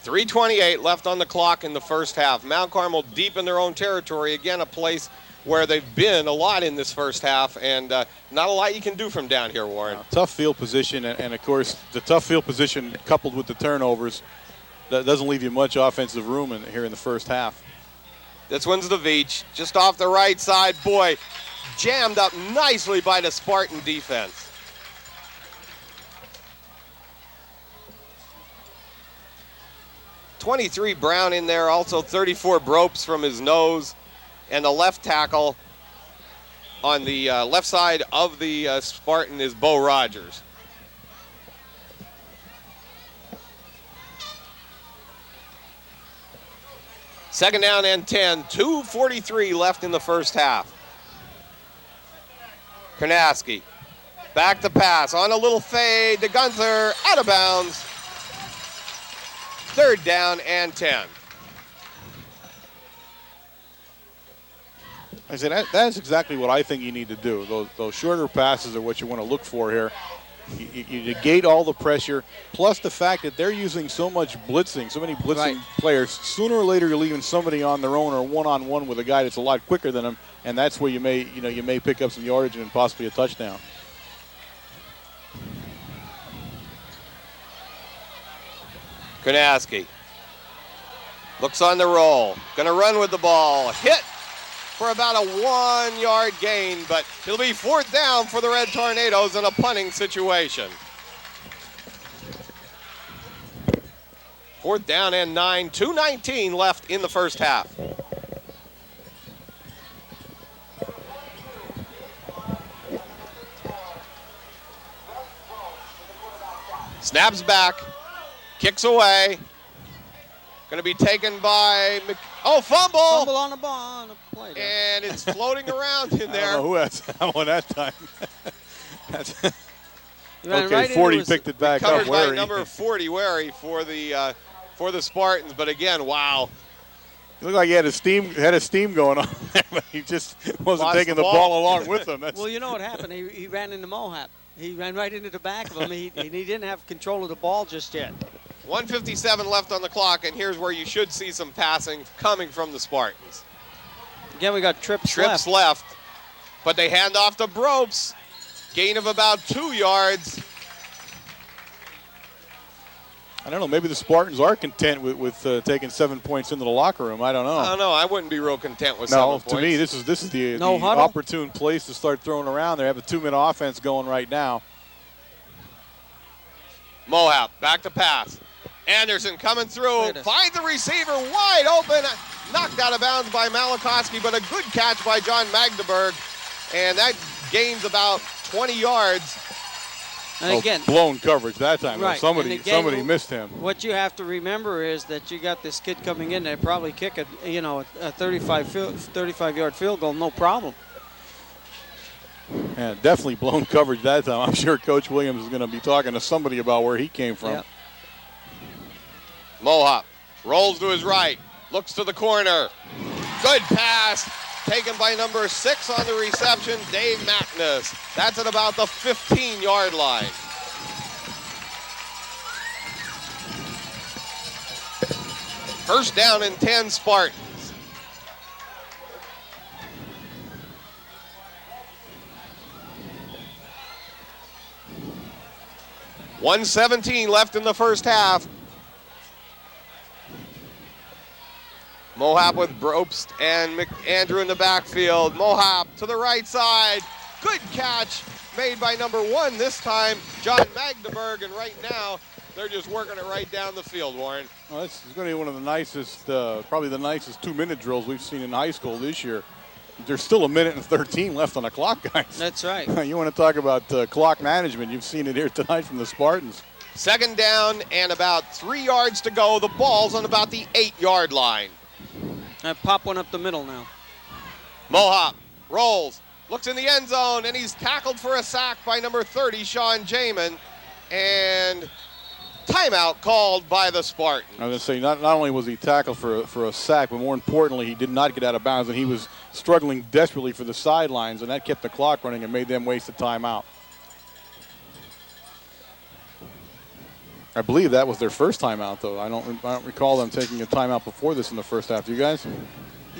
S1: 3:28 left on the clock in the first half. Mount Carmel deep in their own territory. Again, a place where they've been a lot in this first half, and not a lot you can do from down here, Warren.
S2: Tough field position, and of course, the tough field position coupled with the turnovers, that doesn't leave you much offensive room here in the first half.
S1: This one's the Veach, just off the right side. Boy, jammed up nicely by the Spartan defense. .23 Brown in there, also 34 Bropes from his nose, and the left tackle on the left side of the Spartan is Bo Rogers. Second down and 10, 2:43 left in the first half. Karnaski, back to pass, on a little fade to Gunther, out of bounds. Third down and 10.
S2: I said that's exactly what I think you need to do. Those shorter passes are what you want to look for here. You negate all the pressure, plus the fact that they're using so much blitzing, so many blitzing players. Sooner or later, you're leaving somebody on their own or one-on-one with a guy that's a lot quicker than them, and that's where you may pick up some yardage and possibly a touchdown.
S1: Karnaski looks on the roll, going to run with the ball, hit for about a 1-yard gain, but it'll be fourth down for the Red Tornadoes in a punting situation. Fourth down and 9, 2:19 left in the first half. Snaps back, kicks away. Going to be taken by fumble!
S3: Fumble on the ball on the play.
S1: And it's floating around in there.
S2: I don't know who has that one that time.
S3: Okay,
S2: right 40 picked it back
S1: covered
S2: up.
S1: By number 40, Wary for the Spartans. But again, wow.
S2: It looked like he had a steam going on there, but he just wasn't taking the ball along with him.
S3: Well, you know what happened? He ran into Mohap. He ran right into the back of him. He didn't have control of the ball just yet.
S1: 1:57 left on the clock, and here's where you should see some passing coming from the Spartans.
S3: Again, we got trips
S1: left, but they hand off to Bropes. Gain of about 2 yards.
S2: I don't know. Maybe the Spartans are content with taking 7 points into the locker room. I don't know.
S1: I don't know. I wouldn't be real content with 7 points.
S2: No, to me, this is the opportune place to start throwing around. They have a 2-minute offense going right now.
S1: Mohap back to pass. Anderson coming through, finds the receiver wide open, knocked out of bounds by Malachowski, but a good catch by John Magdeburg, and that gains about 20 yards.
S3: And again,
S2: blown coverage that time.
S3: Right.
S2: Somebody missed him.
S3: What you have to remember is that you got this kid coming in that probably kick a 35-yard field goal, no problem.
S2: Yeah, definitely blown coverage that time. I'm sure Coach Williams is going to be talking to somebody about where he came from.
S1: Yep. Mohop Rolls to his right. Looks to the corner. Good pass. Taken by number 6 on the reception, Dave Magnus. That's at about the 15-yard line. First down and 10 Spartans. $1:17 left in the first half. Mohap with Brobst and McAndrew in the backfield. Mohap to the right side. Good catch made by number 1 this time, John Magdeburg. And right now, they're just working it right down the field, Warren.
S2: Well, this is going to be one of the nicest, probably the nicest 2-minute drills we've seen in high school this year. There's still 1:13 left on the clock, guys.
S3: That's right.
S2: You want to talk about clock management. You've seen it here tonight from the Spartans.
S1: Second down and about 3 yards to go. The ball's on about the 8-yard line.
S3: Pop one up the middle now.
S1: Mohop rolls, looks in the end zone, and he's tackled for a sack by number 30, Sean Jamin. And timeout called by the Spartans.
S2: I was going to say, not only was he tackled for a sack, but more importantly, he did not get out of bounds, and he was struggling desperately for the sidelines, and that kept the clock running and made them waste a timeout. I believe that was their first timeout, though. I don't recall them taking a timeout before this in the first half. Do you guys?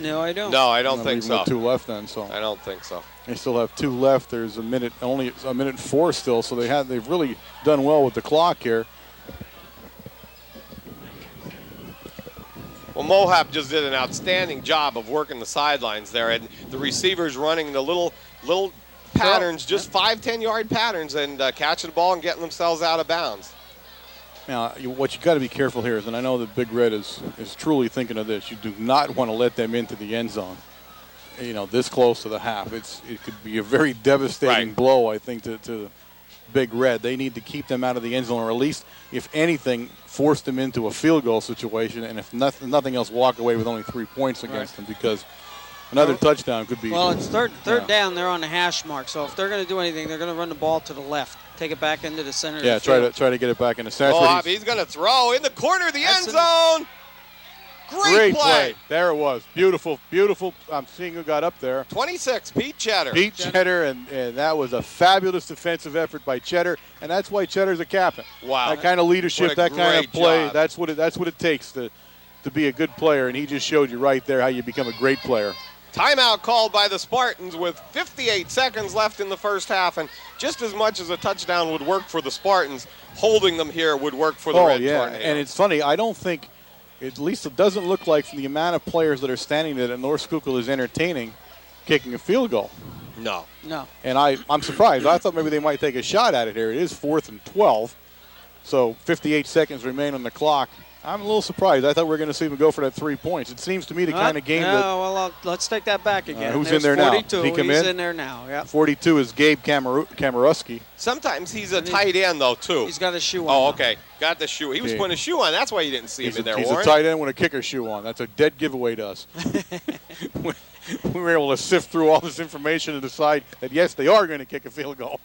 S3: No, I don't.
S1: No, I don't think so.
S2: 2 left then, so
S1: I don't think so.
S2: they still have 2 left. There's only a minute 4 still, so they've really done well with the clock here.
S1: Well, Mohap just did an outstanding job of working the sidelines there, and the receivers running the little patterns, just 5-10-yard patterns, and catching the ball and getting themselves out of bounds.
S2: Now, what you got to be careful here is, and I know that Big Red is truly thinking of this, you do not want to let them into the end zone, this close to the half. It could be a very devastating blow, I think, to Big Red. They need to keep them out of the end zone, or at least, if anything, force them into a field goal situation, and if nothing else, walk away with only 3 points against them, because another touchdown could be.
S3: Well, it's third down. They're on the hash mark, so if they're going to do anything, they're going to run the ball to the left, take it back into the center.
S2: Yeah,
S3: of the field.
S2: try to get it back in the center.
S1: He's going to throw in the corner of the end zone. Great play.
S2: There it was. Beautiful, beautiful. I'm seeing who got up there.
S1: 26, Pete Cheddar.
S2: Pete Cheddar, and that was a fabulous defensive effort by Cheddar, and that's why Cheddar's a captain.
S1: Wow.
S2: That kind of leadership, that kind of play,
S1: job.
S2: that's what it takes to be a good player, and he just showed you right there how you become a great player.
S1: Timeout called by the Spartans with 58 seconds left in the first half, and just as much as a touchdown would work for the Spartans, holding them here would work for the Red Tornadoes.
S2: And it's funny, I don't think, at least it doesn't look like from the amount of players that are standing there that North Schuylkill is entertaining kicking a field goal.
S1: No.
S2: And I'm surprised. I thought maybe they might take a shot at it here. It is 4th and 12, so 58 seconds remain on the clock. I'm a little surprised. I thought we were going to see them go for that 3 points. It seems to me the kind of game that.
S3: Well, let's take that back again.
S2: Who's in there now?
S3: 42.
S2: Did he come
S3: He's
S2: in?
S3: in there now, yeah.
S2: 42 is Gabe Kamarowski.
S1: Sometimes he's a tight end, though, too.
S3: He's got a shoe on.
S1: Oh, okay. Got the shoe. He was putting a shoe on. That's why you didn't see him in there,
S2: He's
S1: Warren.
S2: a tight end with a kicker shoe on. That's a dead giveaway to us. We were able to sift through all this information and decide that, yes, they are going to kick a field goal.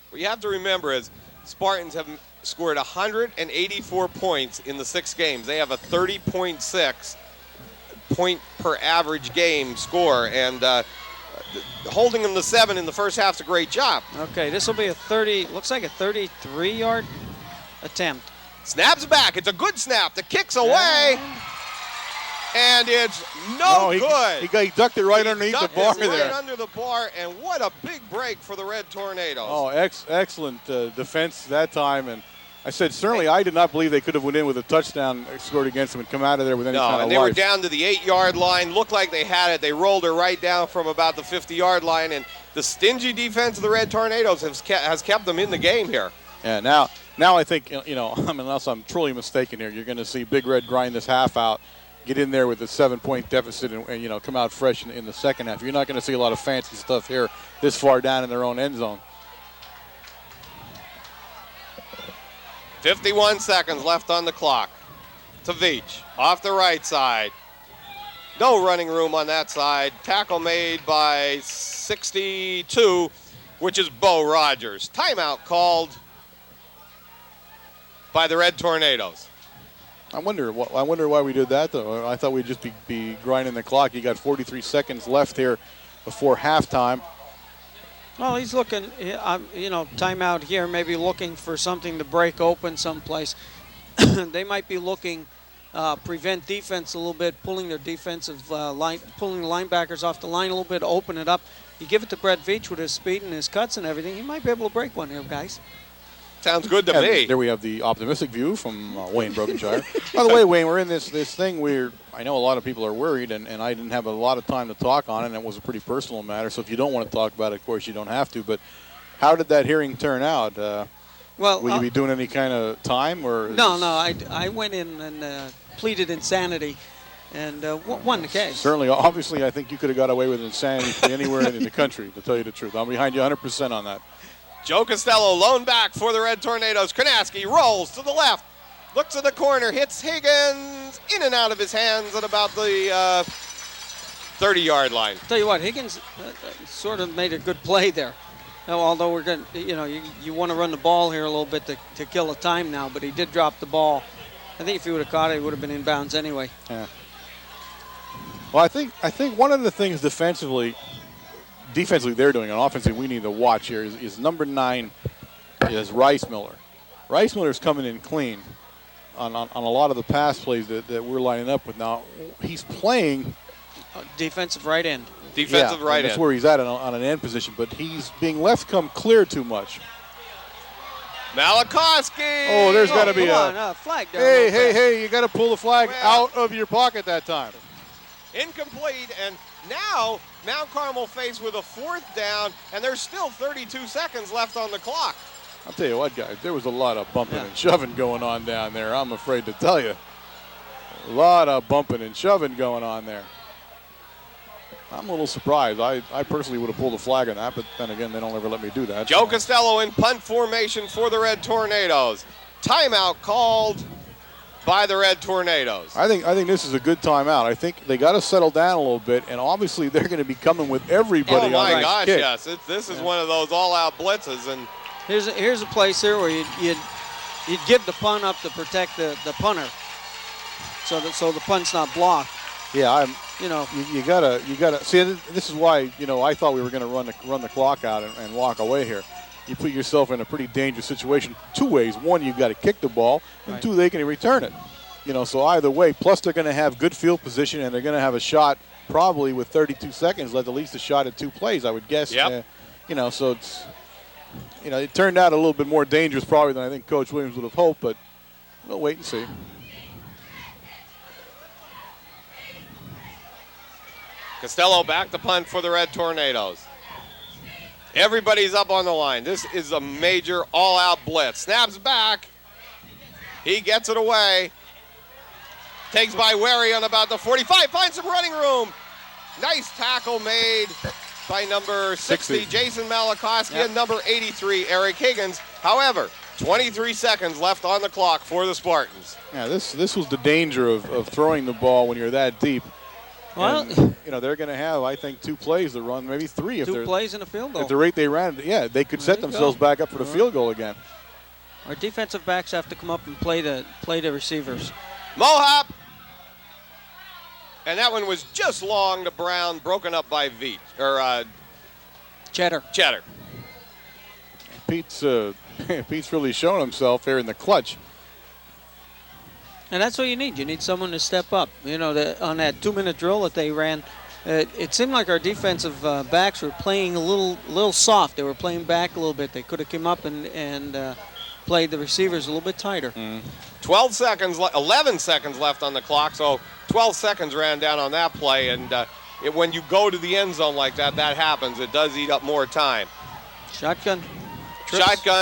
S1: What you have to remember is Spartans have scored 184 points in the 6 games. They have a 30.6 point per average game score, and holding them to 7 in the first half is a great job.
S3: Okay, this will be looks like a 33-yard attempt.
S1: Snaps back. It's a good snap. The kick's away, and it's good.
S2: He ducked it right underneath the bar there.
S1: Right under the bar, and what a big break for the Red Tornadoes.
S2: Oh, excellent defense that time, and I said certainly I did not believe they could have went in with a touchdown scored against them and come out of there with any kind of life.
S1: No, and they were down to the 8-yard line. Looked like they had it. They rolled her right down from about the 50-yard line, and the stingy defense of the Red Tornadoes has kept them in the game here.
S2: Yeah, now I think, unless I'm truly mistaken here, you're going to see Big Red grind this half out, get in there with a 7-point deficit, and come out fresh in the second half. You're not going to see a lot of fancy stuff here this far down in their own end zone.
S1: 51 seconds left on the clock. To Veach, off the right side. No running room on that side. Tackle made by 62, which is Bo Rogers. Timeout called by the Red Tornadoes.
S2: I wonder why we did that, though. I thought we'd just be grinding the clock. You got 43 seconds left here before halftime.
S3: Well, he's looking, timeout here, maybe looking for something to break open someplace. They might be looking, prevent defense a little bit, pulling their defensive pulling the linebackers off the line a little bit, open it up. You give it to Brett Veach with his speed and his cuts and everything, he might be able to break one here, guys.
S1: Sounds good to me.
S2: There we have the optimistic view from Wayne Brokenshire. By the way, Wayne, we're in this thing where I know a lot of people are worried, and I didn't have a lot of time to talk on it, and it was a pretty personal matter. So if you don't want to talk about it, of course, you don't have to. But how did that hearing turn out? Will you be doing any kind of time? Or
S3: No. I went in and pleaded insanity and won the case.
S2: Certainly, obviously, I think you could have got away with insanity anywhere in the country, to tell you the truth. I'm behind you 100% on that.
S1: Joe Costello, lone back for the Red Tornadoes. Kranaski rolls to the left, looks at the corner, hits Higgins in and out of his hands at about the 30-yard line.
S3: Tell you what, Higgins sort of made a good play there. Although we're going, you want to run the ball here a little bit to kill the time now, but he did drop the ball. I think if he would have caught it, he would have been in bounds anyway.
S2: Yeah. Well, I think one of the things defensively they're doing, and offensively we need to watch here is number 9 is Rice Miller. Rice Miller's coming in clean on a lot of the pass plays that we're lining up with now. He's playing
S3: defensive right end.
S1: Defensive right end.
S2: That's where he's at on an end position, but he's being left come clear too much.
S1: Malakowski!
S2: Oh, there's got to be
S3: a flag down.
S2: Hey, you got to pull the flag out of your pocket that time.
S1: Incomplete, and now Mount Carmel faced with a 4th down, and there's still 32 seconds left on the clock.
S2: I'll tell you what, guys, there was a lot of bumping and shoving going on down there, I'm afraid to tell you. A lot of bumping and shoving going on there. I'm a little surprised. I personally would have pulled a flag on that, but then again, they don't ever let me do that.
S1: Joe Costello in punt formation for the Red Tornadoes. Timeout called by the Red Tornadoes.
S2: I think this is a good timeout. I think they got to settle down a little bit, and obviously they're going to be coming with everybody.
S1: Oh my
S2: on
S1: gosh,
S2: kick.
S1: yes! This is one of those all-out blitzes, and
S3: here's a place here where you'd give the punt up to protect the punter, so the punt's not blocked.
S2: Yeah, you gotta see. This is why I thought we were going to run the clock out and walk away here. You put yourself in a pretty dangerous situation 2 ways. One, you've got to kick the ball, and
S3: right.
S2: 2, they can return it. So either way. Plus, they're going to have good field position, and they're going to have a shot probably with 32 seconds left, at least a shot at 2 plays, I would guess.
S1: Yep.
S2: So it's it turned out a little bit more dangerous probably than I think Coach Williams would have hoped, but we'll wait and see.
S1: Costello back to punt for the Red Tornadoes. Everybody's up on the line. This is a major all-out blitz. Snaps back. He gets it away. Takes by Wary on about the 45. Finds some running room. Nice tackle made by number 60 Jason Malakowski, and number 83, Eric Higgins. However, 23 seconds left on the clock for the Spartans.
S2: Yeah, this was the danger of throwing the ball when you're that deep.
S3: Well,
S2: and, they're going to have, I think, 2 plays to run, maybe 3 if
S3: 2 plays and a field goal.
S2: At the rate they ran, they could set themselves back up for the field goal again.
S3: Our defensive backs have to come up and play the receivers.
S1: Mohop. And that one was just long to Brown, broken up by
S3: Cheddar.
S2: Pete's really shown himself here in the clutch.
S3: And that's what you need. You need someone to step up. On that 2-minute drill that they ran, it seemed like our defensive backs were playing a little soft. They were playing back a little bit. They could have come up and played the receivers a little bit tighter.
S1: 11 seconds left on the clock, so 12 seconds ran down on that play. And when you go to the end zone like that happens. It does eat up more time.
S3: Shotgun.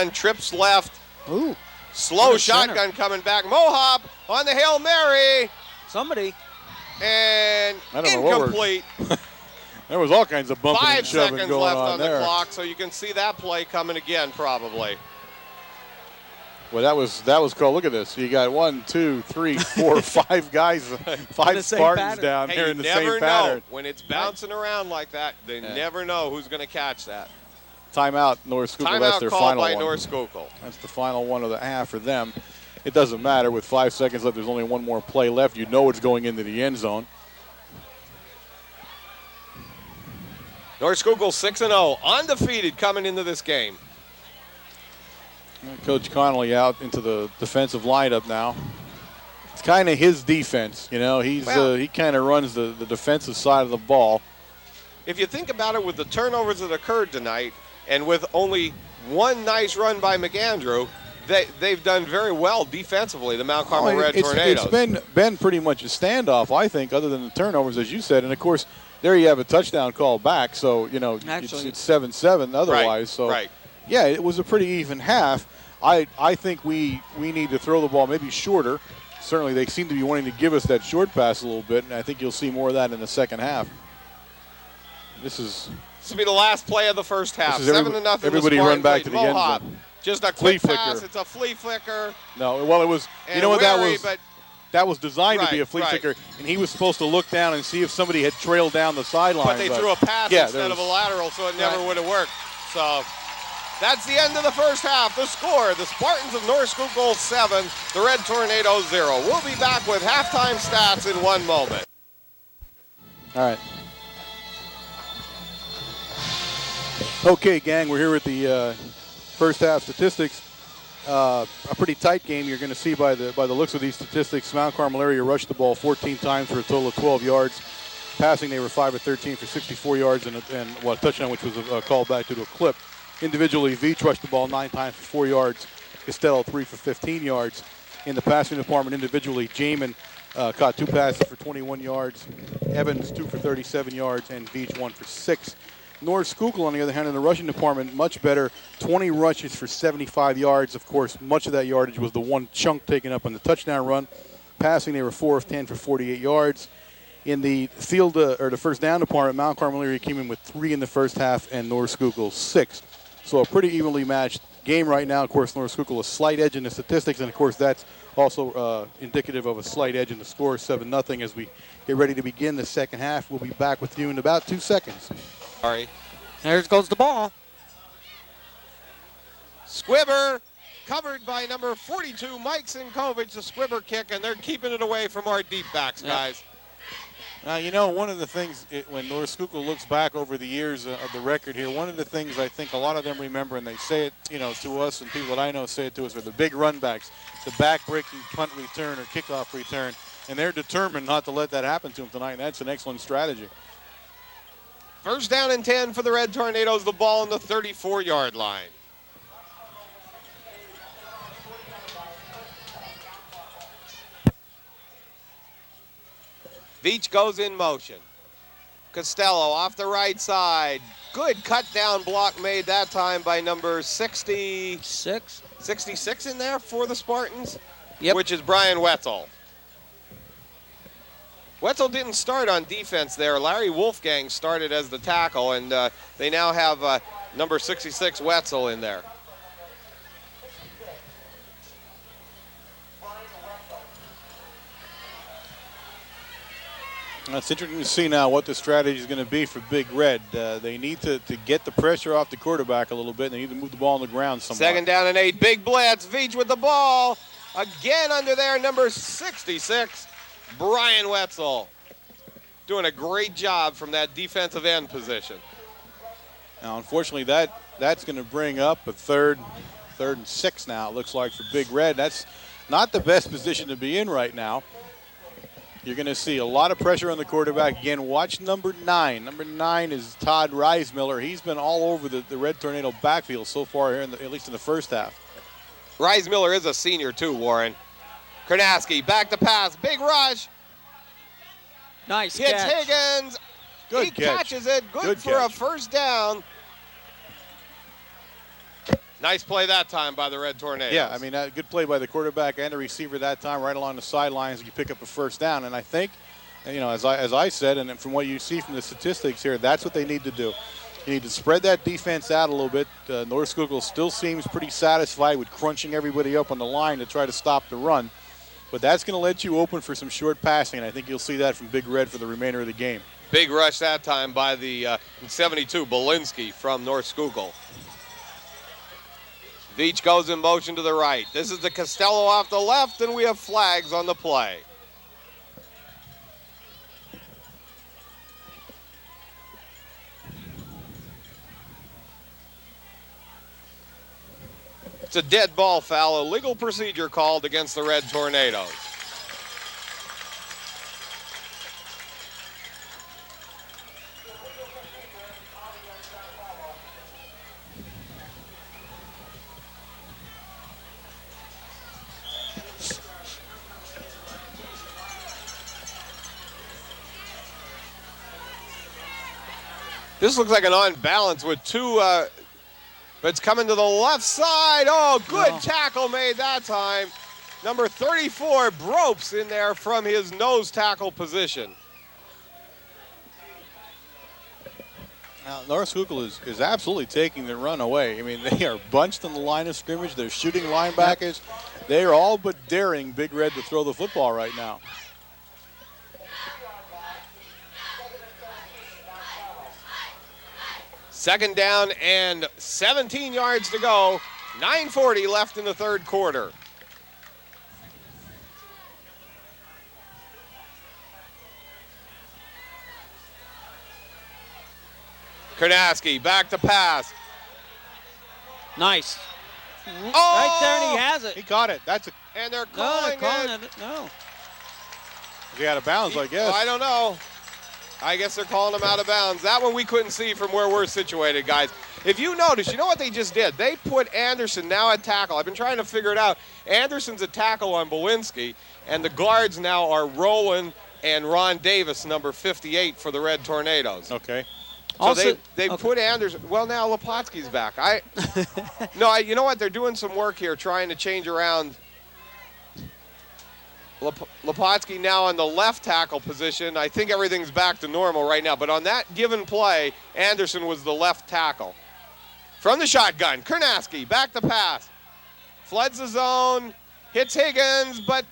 S1: Trips left.
S3: Ooh.
S1: Slow shotgun coming back. Mohop on the Hail Mary.
S3: Somebody.
S1: And incomplete.
S2: There was all kinds of bumping
S1: 5
S2: and shoving
S1: seconds
S2: going
S1: left
S2: on
S1: the
S2: there.
S1: clock, so you can see that play coming again probably.
S2: Well, that was called. Look at this. You got 1, 2, 3, 4, 5 guys, 5 Spartans down there in the same pattern.
S1: When it's bouncing around like that, they never know who's going to catch that.
S2: Timeout, North Schuylkill.
S1: Timeout
S2: That's their
S1: called
S2: final
S1: by
S2: one.
S1: North Schuylkill.
S2: That's the final one of the half for them. it doesn't matter. With 5 seconds left, there's only one more play left. You know it's going into the end zone.
S1: North Schuylkill 6-0, undefeated coming into this game.
S2: Coach Connolly out into the defensive lineup now. It's kind of his defense, you know. He kind of runs the defensive side of the ball.
S1: If you think about it, with the turnovers that occurred tonight, and with only one nice run by McAndrew, they've done very well defensively, the Mount Carmel Red Tornadoes.
S2: It's been pretty much a standoff, I think, other than the turnovers, as you said. And, of course, there you have a touchdown call back. So, you know,
S3: Actually,
S2: it's 7-7 otherwise. Yeah, it was a pretty even half. I think we need to throw the ball maybe shorter. Certainly they seem to be wanting to give us that short pass a little bit, and I think you'll see more of that in the second half. This will be
S1: the last play of the first half. 7-0.
S2: Everybody run back to the end zone.
S1: Just a quick pass. It's a flea flicker.
S2: No, well, it was. You know what that was? That was designed to be a flea flicker, and he was supposed to look down and see if somebody had trailed down the sideline.
S1: But they threw a pass instead of a lateral, so it never would have worked. So that's the end of the first half. The score: the Spartans of North Schuylkill 7, the Red Tornadoes 0. We'll be back with halftime stats in 1 moment.
S2: All right. Okay, gang, we're here with the first half statistics. A pretty tight game. You're going to see by the looks of these statistics, Mount Carmel area rushed the ball 14 times for a total of 12 yards. Passing, they were 5 of 13 for 64 yards and a touchdown, which was a call back to a clip. Individually, Veach rushed the ball 9 times for 4 yards. Costello 3 for 15 yards. In the passing department, individually, Jamin caught 2 passes for 21 yards. Evans 2 for 37 yards, and Veach 1 for 6. North Schuylkill, on the other hand, in the rushing department, much better. 20 rushes for 75 yards. Of course, much of that yardage was the one chunk taken up on the touchdown run. Passing, they were 4 of 10 for 48 yards. In the field or the first down department, Mount Carmel area came in with 3 in the first half, and North Schuylkill 6. So a pretty evenly matched game right now. Of course, North Schuylkill a slight edge in the statistics, and of course that's also indicative of a slight edge in the score, 7-0. As we get ready to begin the second half, we'll be back with you in about 2 seconds.
S1: Sorry.
S3: There goes the ball.
S1: Squibber covered by number 42, Mike Sinkovich, the Squibber kick, and they're keeping it away from our deep backs, guys.
S2: Now, you know, one of the things, when North Schuylkill looks back over the years of the record here, one of the things I think a lot of them remember, and they say it, you know, to us, and people that I know say it to us, are the big run backs, the back-breaking punt return or kickoff return, and they're determined not to let that happen to them tonight, and that's an excellent strategy.
S1: First down and 10 for the Red Tornadoes, the ball on the 34-yard line. Veach goes in motion. Costello off the right side. Good cut down block made that time by number 66 in there for the Spartans, which is Brian Wetzel. Wetzel didn't start on defense there. Larry Wolfgang started as the tackle, and they now have number 66 Wetzel in there.
S2: It's interesting to see now what the strategy is going to be for Big Red. They need to get the pressure off the quarterback a little bit. They need to move the ball on the ground somewhat.
S1: Second down and 8, big blitz. Veach with the ball. Again under there, number 66, Brian Wetzel. Doing a great job from that defensive end position.
S2: Now, unfortunately, that's going to bring up a third and 6 now, it looks like, for Big Red. That's not the best position to be in right now. You're going to see a lot of pressure on the quarterback. Again, watch number 9. Number 9 is Todd Reismiller. He's been all over the Red Tornado backfield so far here, at least in the first half.
S1: Reismiller is a senior too, Warren. Karnaski back to pass. Big rush.
S3: Nice
S1: Hits
S3: catch.
S1: Higgins.
S2: Good
S1: he
S2: catch.
S1: catches it. Good for
S2: catch.
S1: a first down. Nice play that time by the Red Tornadoes.
S2: Yeah, I mean, good play by the quarterback and the receiver that time, right along the sidelines. You pick up a first down, and I think, you know, as I said, and from what you see from the statistics here, that's what they need to do. You need to spread that defense out a little bit. North Schuylkill still seems pretty satisfied with crunching everybody up on the line to try to stop the run, but that's going to let you open for some short passing, and I think you'll see that from Big Red for the remainder of the game.
S1: Big rush that time by the 72, Belinsky from North Schuylkill. Veach goes in motion to the right. This is the Costello off the left, and we have flags on the play. It's a dead ball foul, a legal procedure called against the Red Tornadoes. This looks like an on balance with two, but it's coming to the left side. Oh, good tackle made that time. Number 34, Bropes in there from his nose tackle position.
S2: Now, North Schuylkill is absolutely taking the run away. I mean, they are bunched on the line of scrimmage. They're shooting linebackers. They are all but daring Big Red to throw the football right now.
S1: Second down and 17 yards to go. 9:40 left in the third quarter. Karnaski back to pass.
S3: Nice.
S1: Oh!
S3: Right there, and he has it.
S2: He caught it.
S1: And they're
S3: No,
S1: calling,
S3: they're calling
S1: it.
S3: it. No.
S2: He out of bounds, I guess.
S1: I don't know. I guess they're calling him out of bounds. That one we couldn't see from where we're situated, guys. If you notice, you know what they just did? They put Anderson now at tackle. I've been trying to figure it out. Anderson's at tackle on Belinsky, and the guards now are Rowland and Ron Davis, number 58 for the Red Tornadoes.
S2: Okay.
S1: So
S3: Also,
S1: they put Anderson. Well, now Lepotsky's back. You know what? They're doing some work here, trying to change around. Lepotsky now on the left tackle position. I think everything's back to normal right now. But on that given play, Anderson was the left tackle. From the shotgun, Karnaski back to pass. Floods the zone, hits Higgins, but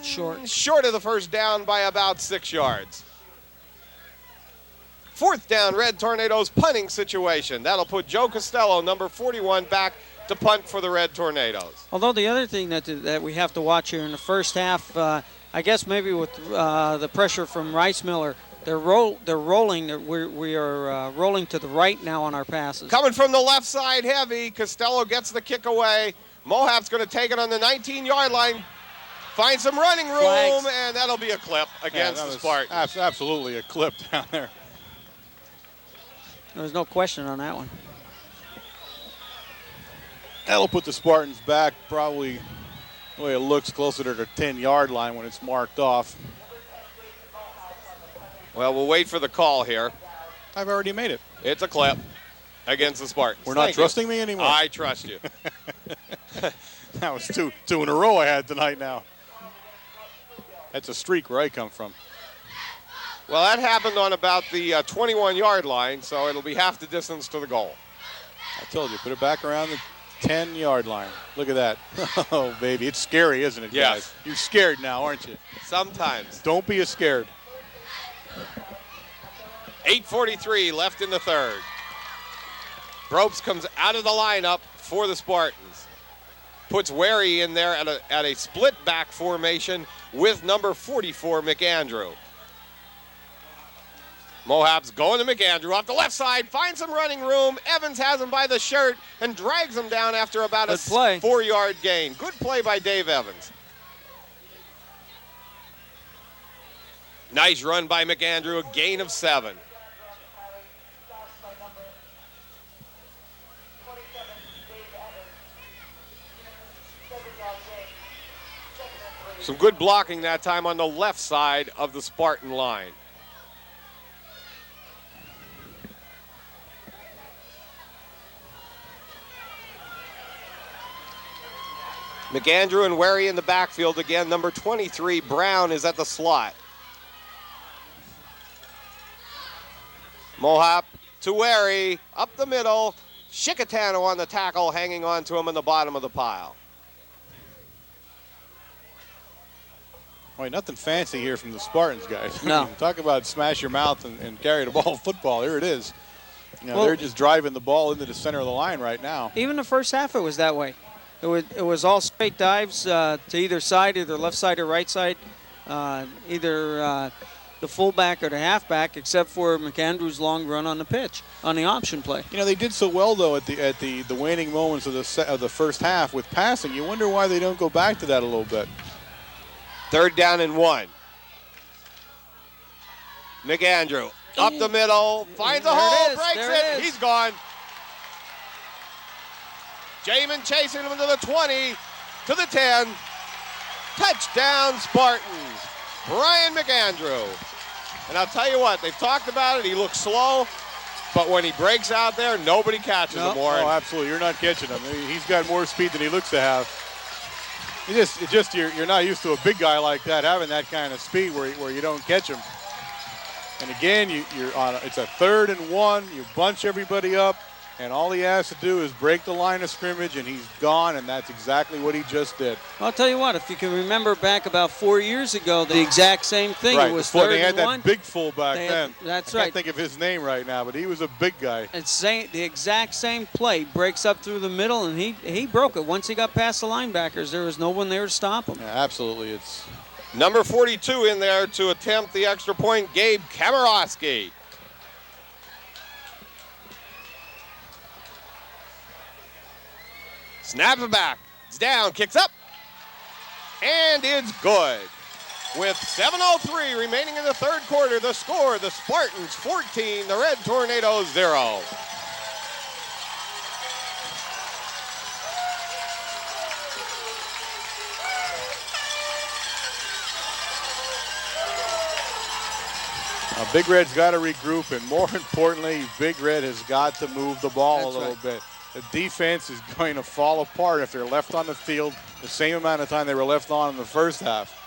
S1: short of the first down by about 6 yards. Fourth down, Red Tornadoes punting situation. That'll put Joe Costello, number 41, back to punt for the Red Tornadoes.
S3: Although the other thing that we have to watch here in the first half, I guess maybe with the pressure from Rice Miller, they're rolling. We are rolling to the right now on our passes.
S1: Coming from the left side heavy, Costello gets the kick away. Mohap's going to take it on the 19-yard line. Find some running room,
S3: Flags.
S1: And that'll be a clip against the Spartans.
S2: Absolutely a clip down there.
S3: There's no question on that one.
S2: That'll put the Spartans back probably the way it looks closer to the 10-yard line when it's marked off.
S1: Well, we'll wait for the call here.
S2: I've already made it.
S1: It's a clip against the Spartans.
S2: We're not trusting me anymore.
S1: I trust you.
S2: That was two in a row I had tonight now. That's a streak where I come from.
S1: Well, that happened on about the 21-yard line, so it'll be half the distance to the goal.
S2: I told you, put it back around the 10-yard line. Look at that. Oh, baby. It's scary, isn't it,
S1: yes.
S2: guys? You're scared now, aren't you?
S1: Sometimes.
S2: Don't be as scared.
S1: 8:43 left in the third. Bropes comes out of the lineup for the Spartans. Puts Wary in there at a split back formation with number 44, McAndrew. Mohap's going to McAndrew off the left side, finds some running room. Evans has him by the shirt and drags him down after about a 4-yard gain. Good play by Dave Evans. Nice run by McAndrew, a gain of 7. Some good blocking that time on the left side of the Spartan line. McAndrew and Wary in the backfield again. Number 23, Brown, is at the slot. Mohap to Wary, up the middle. Shikatano on the tackle, hanging on to him in the bottom of the pile.
S2: Boy, nothing fancy here from the Spartans, guys.
S3: No.
S2: Talk about smash your mouth and carry the ball football. Here it is. You know, they're just driving the ball into the center of the line right now.
S3: Even the first half it was that way. It was all straight dives to either side, either left side or right side, either the fullback or the halfback, except for McAndrew's long run on the pitch, on the option play.
S2: You know, they did so well, though, at the waning moments of the first half with passing. You wonder why they don't go back to that a little bit.
S1: 3rd down and 1. McAndrew up the middle, finds a hole, breaks it. He's gone. Jamin chasing him to the 20, to the 10. Touchdown, Spartans. Brian McAndrew. And I'll tell you what, they've talked about it. He looks slow, but when he breaks out there, nobody catches him, Warren.
S2: Oh, absolutely. You're not catching him. He's got more speed than he looks to have. You're not used to a big guy like that having that kind of speed where you don't catch him. And again, you're on. It's a 3rd and 1. You bunch everybody up, and all he has to do is break the line of scrimmage, and he's gone. And that's exactly what he just did.
S3: I'll tell you what. If you can remember back about 4 years ago, the exact same thing.
S2: Right.
S3: It was
S2: Before
S3: 3rd
S2: they had
S3: and 1.
S2: that big fullback then.
S3: That's
S2: I
S3: right.
S2: can't think of his name right now, but he was a big guy.
S3: It's the exact same play. Breaks up through the middle, and he broke it. Once he got past the linebackers, there was no one there to stop him.
S2: Yeah, absolutely. It's
S1: Number 42 in there to attempt the extra point, Gabe Kamarowski. Snaps it back. It's down, kicks up, and it's good. With 7:03 remaining in the 3rd quarter, the score, the Spartans 14, the Red Tornadoes 0.
S2: Big Red's got to regroup, and more importantly, Big Red has got to move the ball a little bit. The defense is going to fall apart if they're left on the field the same amount of time they were left on in the first half.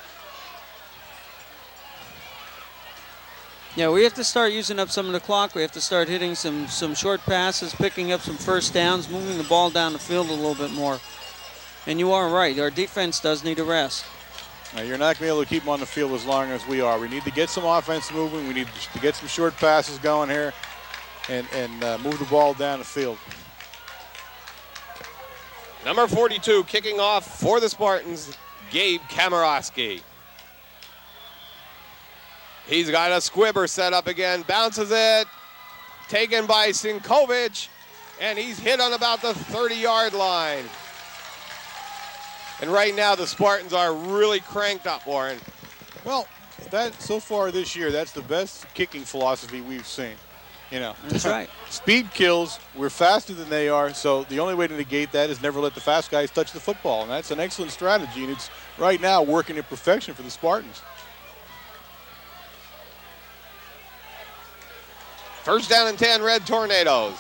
S3: Yeah, we have to start using up some of the clock. We have to start hitting some short passes, picking up some first downs, moving the ball down the field a little bit more. And you are right. Our defense does need a rest.
S2: Now, you're not going to be able to keep them on the field as long as we are. We need to get some offense moving. We need to get some short passes going here and move the ball down the field.
S1: Number 42 kicking off for the Spartans, Gabe Kamarowski. He's got a squibber set up again, bounces it, taken by Sinkovic, and he's hit on about the 30-yard line. And right now the Spartans are really cranked up, Warren.
S2: Well, that so far this year, that's the best kicking philosophy we've seen. You know,
S3: that's right.
S2: Speed kills. We're faster than they are, so the only way to negate that is never let the fast guys touch the football, and that's an excellent strategy, and it's right now working at perfection for the Spartans.
S1: 1st down and 10, Red Tornadoes.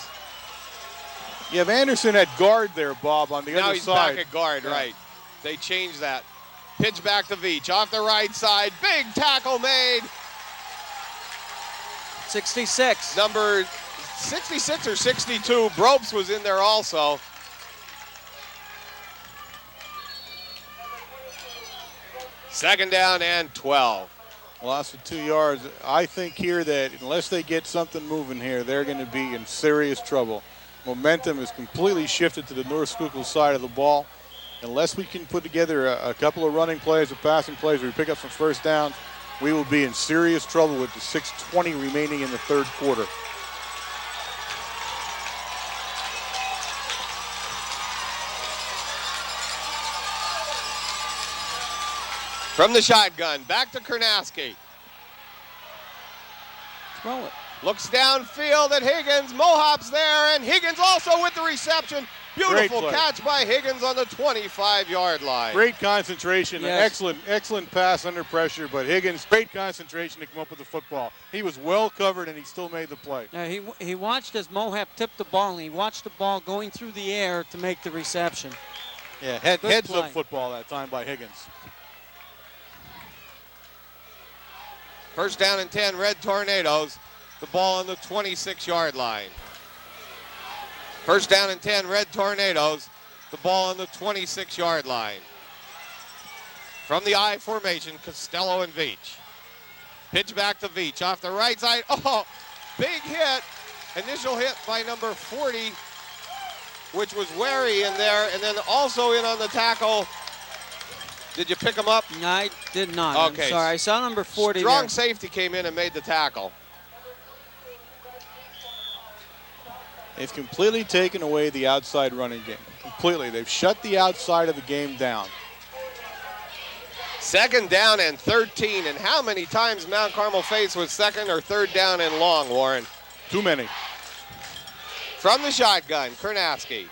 S2: You have Anderson at guard there, Bob, on the other side.
S1: Now he's back at guard, right. They changed that. Pitch back to Veach off the right side. Big tackle made.
S3: 66.
S1: Number 66 or 62. Brobst was in there also. Second down and 12.
S2: Loss of 2 yards. I think here that unless they get something moving here, they're going to be in serious trouble. Momentum is completely shifted to the North Schuylkill side of the ball. Unless we can put together a couple of running plays or passing plays where we pick up some first downs, we will be in serious trouble with the 6:20 remaining in the 3rd quarter.
S1: From the shotgun, back to Karnowski.
S3: Throw it.
S1: Looks downfield at Higgins. Mohop's there, and Higgins also with the reception. Beautiful catch by Higgins on the 25-yard line.
S2: Great concentration.
S3: Yes.
S2: Excellent pass under pressure, but Higgins, great concentration to come up with the football. He was well covered, and he still made the play.
S3: He watched as Mohap tipped the ball, and he watched the ball going through the air to make the reception.
S2: Yeah, heads-up football that time by Higgins.
S1: 1st down and 10, Red Tornadoes. The ball on the 26-yard line. 1st down and 10, Red Tornadoes. The ball on the 26-yard line. From the I formation, Costello and Veach. Pitch back to Veach off the right side. Oh, big hit. Initial hit by number 40. which was Wary in there, and then also in on the tackle. Did you pick him up?
S3: I did not.
S1: Okay.
S3: I'm sorry. I saw number 40
S1: Strong
S3: there.
S1: safety came in and made the tackle.
S2: They've completely taken away the outside running game. Completely. They've shut the outside of the game down.
S1: 2nd down and 13. And how many times Mount Carmel faced with 2nd or 3rd down and long, Warren?
S2: Too many.
S1: From the shotgun, Kernaski.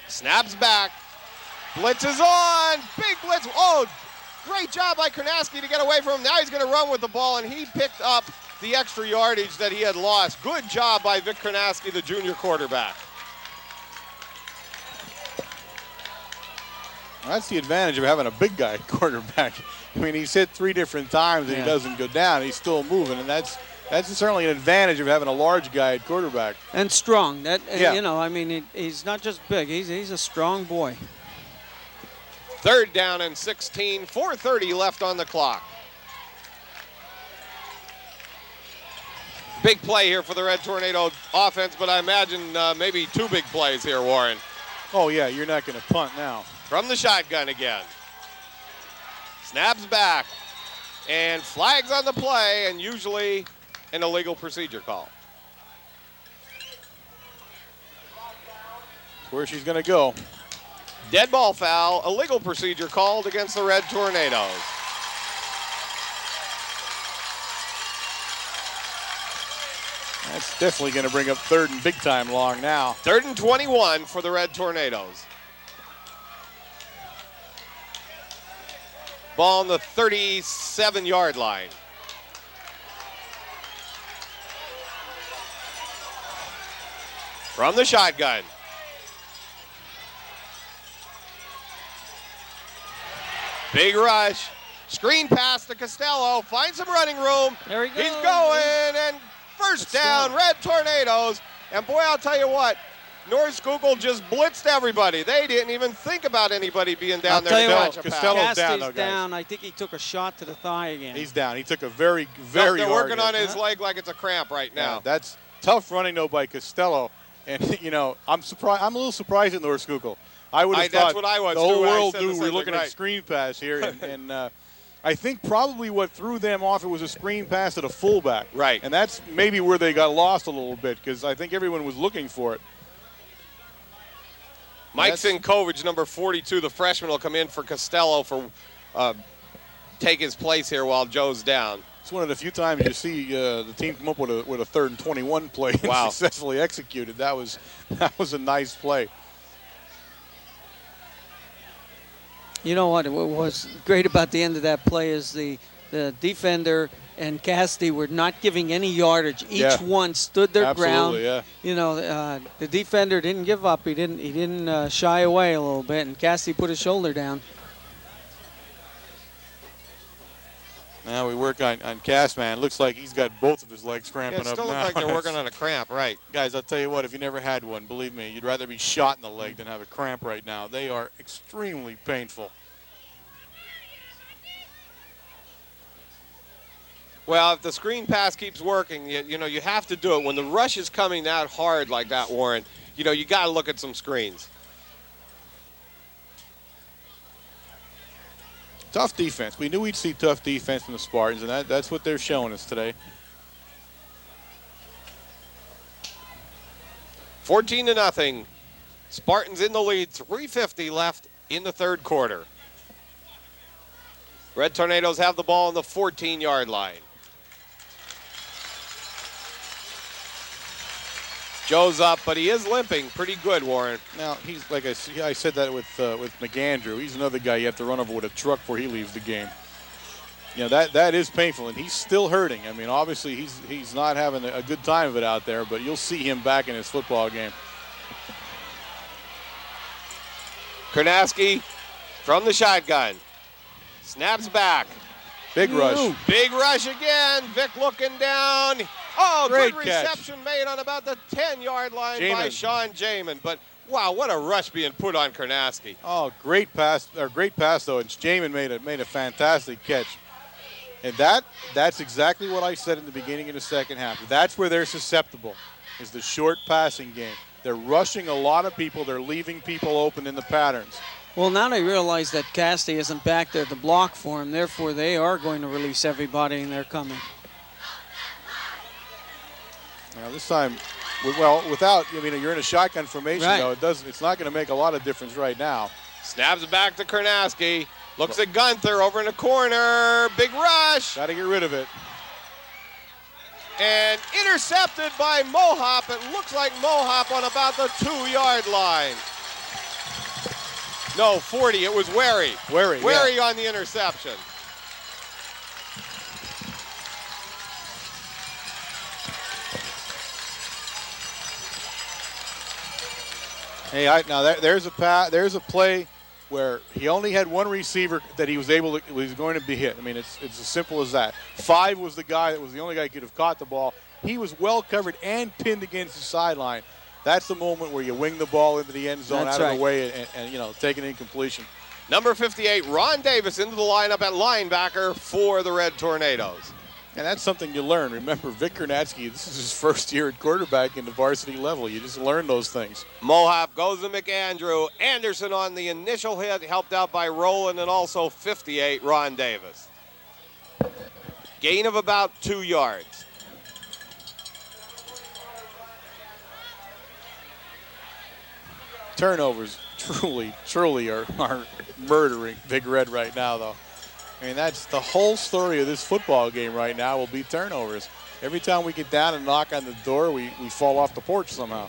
S1: Snaps back. Blitz is on. Big blitz. Oh, great job by Kernaski to get away from him. Now he's going to run with the ball, and he picked up the extra yardage that he had lost. Good job by Vic Kernaski, the junior quarterback.
S2: Well, that's the advantage of having a big guy quarterback. I mean, he's hit 3 different times and he doesn't go down. He's still moving, and that's certainly an advantage of having a large guy at quarterback.
S3: And strong. You know, I mean, he's not just big. He's a strong boy.
S1: 3rd down and 16. 4:30 left on the clock. Big play here for the Red Tornado offense, but I imagine maybe 2 big plays here, Warren.
S2: Oh, yeah, you're not going to punt now.
S1: From the shotgun again. Snaps back. And flags on the play, and usually an illegal procedure call.
S2: Where she's going to go.
S1: Dead ball foul, illegal procedure called against the Red Tornadoes.
S2: That's definitely going to bring up 3rd and big time long now.
S1: 3rd and 21 for the Red Tornadoes. Ball on the 37-yard line. From the shotgun. Big rush. Screen pass to Costello. Finds some running room.
S3: There he goes.
S1: He's going, and first down, Red Tornadoes. And boy, I'll tell you what, North Schuylkill just blitzed everybody. They didn't even think about anybody being down there to catch a pass.
S2: Costello's down, though, guys.
S3: Down. I think he took a shot to the thigh again.
S2: He's down. He took a very, very
S1: They're
S2: hard
S1: working on
S2: hit.
S1: his leg like it's a cramp right now.
S2: Yeah, that's tough running, though, by Costello. And, you know, I'm surprised. I'm a little surprised at North Schuylkill. I would have thought
S1: that's what I was
S2: the whole
S1: too.
S2: world knew we're looking at screen pass here. And I think probably what threw them off, it was a screen pass at a fullback.
S1: Right.
S2: And that's maybe where they got lost a little bit, because I think everyone was looking for it.
S1: Mike Sinkovich, number 42, the freshman, will come in for Costello for take his place here while Joe's down.
S2: It's one of the few times you see the team come up with a 3rd and 21 play and successfully executed. That was a nice play.
S3: You know what was great about the end of that play is the defender and Cassidy were not giving any yardage. Each one stood their ground.
S2: Yeah.
S3: You know, the defender didn't give up. He didn't shy away a little bit, and Cassidy put his shoulder down.
S2: Now we work on Castman. Looks like he's got both of his legs cramping up now.
S1: It still looks like they're working on a cramp, right.
S2: Guys, I'll tell you what, if you never had one, believe me, you'd rather be shot in the leg than have a cramp right now. They are extremely painful.
S1: Well, if the screen pass keeps working, you know, you have to do it. When the rush is coming that hard like that, Warren, you know, you got to look at some screens.
S2: Tough defense. We knew we'd see tough defense from the Spartans, and that's what they're showing us today.
S1: 14-0. Spartans in the lead. 3:50 left in the 3rd quarter. Red Tornadoes have the ball on the 14-yard line. Joe's up, but he is limping pretty good, Warren.
S2: Now, he's like I said that with McAndrew. He's another guy you have to run over with a truck before he leaves the game. You know, that is painful, and he's still hurting. I mean, obviously he's not having a good time of it out there, but you'll see him back in his football game.
S1: Kernaski from the shotgun. Snaps back.
S2: Big rush.
S1: Big rush again. Vic looking down. Oh,
S2: great
S1: good
S2: catch.
S1: reception made on about the 10-yard line by
S2: Jamin.
S1: Sean Jamin. But, wow, what a rush being put on Kernaski.
S2: Oh, great pass though, and Jamin made a fantastic catch. And that's exactly what I said in the beginning of the second half. That's where they're susceptible, is the short passing game. They're rushing a lot of people. They're leaving people open in the patterns.
S3: Well, now they realize that Casti isn't back there to block for him. Therefore, they are going to release everybody, and they're coming.
S2: Now this time, well, without, I mean, you're in a shotgun formation,
S3: right.
S2: though. It's not going to make a lot of difference right now.
S1: Snaps it back to Karnaski. Looks at Gunther over in the corner. Big rush.
S2: Got to get rid of it.
S1: And intercepted by Mohop. It looks like Mohop on about the 2-yard line. No, 40. It was Wary.
S2: Wary
S1: on the interception.
S2: Hey, there's a play where he only had one receiver that he was going to be hit. I mean, it's as simple as that. 5 was the guy that was the only guy who could have caught the ball. He was well covered and pinned against the sideline. That's the moment where you wing the ball into the end zone,
S3: That's
S2: out
S3: right.
S2: of the way, and take an incompletion.
S1: Number 58, Ron Davis into the lineup at linebacker for the Red Tornadoes.
S2: And that's something you learn. Remember, Vic Karnatsky, this is his first year at quarterback in the varsity level. You just learn those things.
S1: Mohop goes to McAndrew. Anderson on the initial hit, helped out by Rowland, and also 58, Ron Davis. Gain of about 2 yards.
S2: Turnovers truly are murdering Big Red right now, though. I mean, that's the whole story of this football game right now will be turnovers. Every time we get down and knock on the door, we fall off the porch somehow.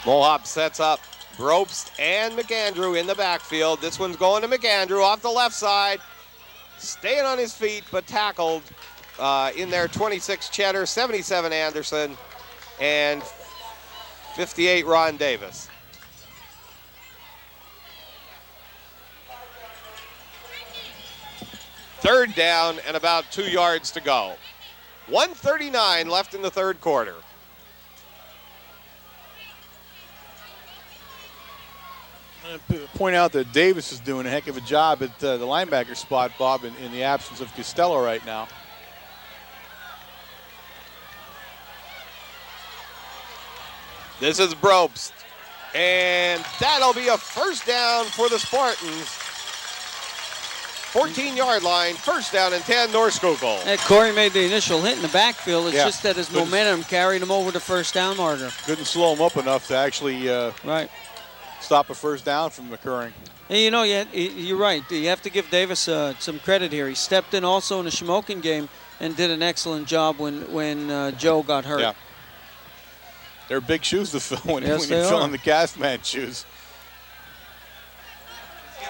S1: Mohop sets up Brobst and McAndrew in the backfield. This one's going to McAndrew off the left side. Staying on his feet, but tackled in there. 26 Cheddar, 77 Anderson, and 58 Ron Davis. Third down and about 2 yards to go. 1:39 left in the third quarter.
S2: Point out that Davis is doing a heck of a job at the linebacker spot, Bob, in the absence of Costello right now.
S1: This is Brobst, and that'll be a first down for the Spartans. 14-yard line, first down and 10, North Schuylkill.
S3: And Corey made the initial hit in the backfield. It's
S2: Yeah.
S3: just that his momentum carried him over the first down marker.
S2: Couldn't slow him up enough to actually
S3: Right.
S2: stop a first down from occurring.
S3: And you know, you're right. You have to give Davis some credit here. He stepped in also in the Shamokin game and did an excellent job when Joe got hurt.
S2: Yeah. They're big shoes to fill when
S3: Yes,
S2: you're
S3: they
S2: filling
S3: are.
S2: the cast man shoes.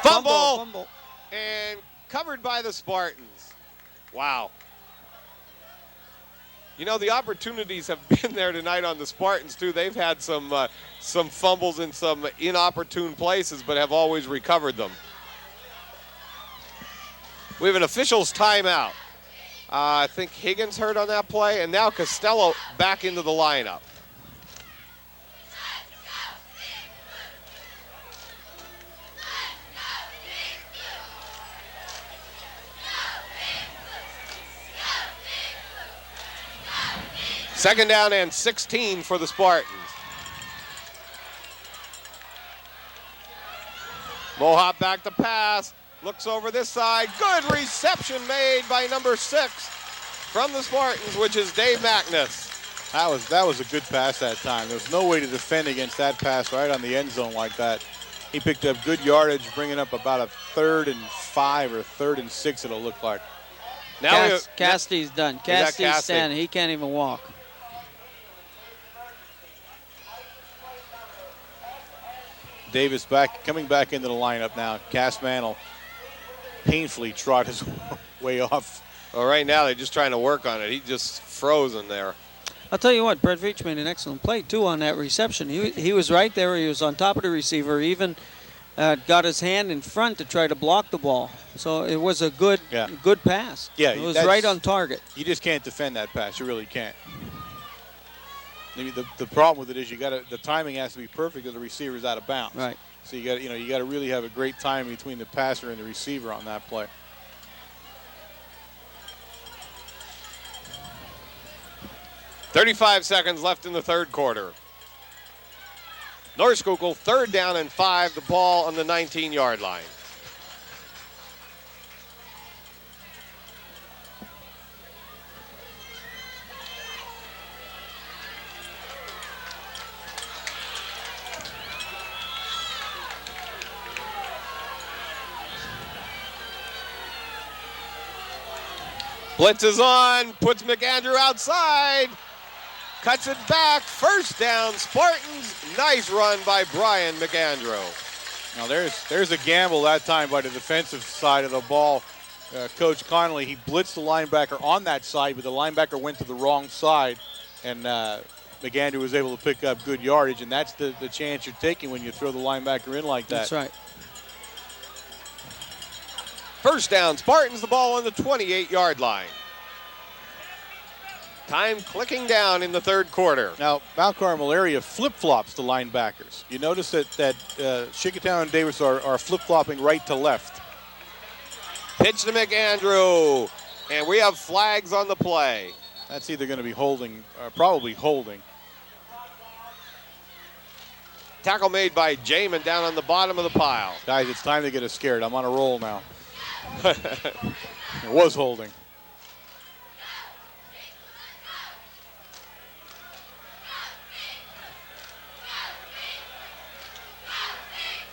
S1: Fumble, and covered by the Spartans. Wow. You know, the opportunities have been there tonight on the Spartans, too. They've had some fumbles in some inopportune places, but have always recovered them. We have an official's timeout. I think Higgins hurt on that play, and now Costello back into the lineup. Second down and 16 for the Spartans. Mohop back to pass. Looks over this side. Good reception made by number 6 from the Spartans, which is Dave Magnus.
S2: That was a good pass that time. There was no way to defend against that pass right on the end zone like that. He picked up good yardage, bringing up about a 3rd and 5 or 3rd and 6, it'll look like.
S1: Now
S3: Casty's done. Casty's standing. He can't even walk.
S2: Davis coming back into the lineup now. Castman will painfully trot his way off.
S1: Well, right now they're just trying to work on it. He just frozen there.
S3: I'll tell you what, Brett Veach made an excellent play, too, on that reception. He was right there. He was on top of the receiver, even got his hand in front to try to block the ball. So it was a good pass.
S2: Yeah,
S3: it was right on target.
S2: You just can't defend that pass. You really can't. The problem with it is the timing has to be perfect because the receiver's out of bounds.
S3: Right.
S2: So you got to really have a great time between the passer and the receiver on that play.
S1: .35 seconds left in the third quarter. North Schuylkill, 3rd down and 5, the ball on the 19-yard line. Blitz is on, puts McAndrew outside. Cuts it back, 1st down, Spartans. Nice run by Brian McAndrew.
S2: Now there's a gamble that time by the defensive side of the ball. Coach Connolly, he blitzed the linebacker on that side, but the linebacker went to the wrong side, and McAndrew was able to pick up good yardage, and that's the chance you're taking when you throw the linebacker in like that.
S3: That's right.
S1: 1st down, Spartans, the ball on the 28-yard line. Time clicking down in the third quarter.
S2: Now, Mount Carmel area flip-flops the linebackers. You notice that Schuylkill and Davis are flip-flopping right to left.
S1: Pitch to McAndrew, and we have flags on the play.
S2: That's either going to be holding, probably holding.
S1: Tackle made by Jamin down on the bottom of the pile.
S2: Guys, it's time to get us scared. I'm on a roll now. It was holding.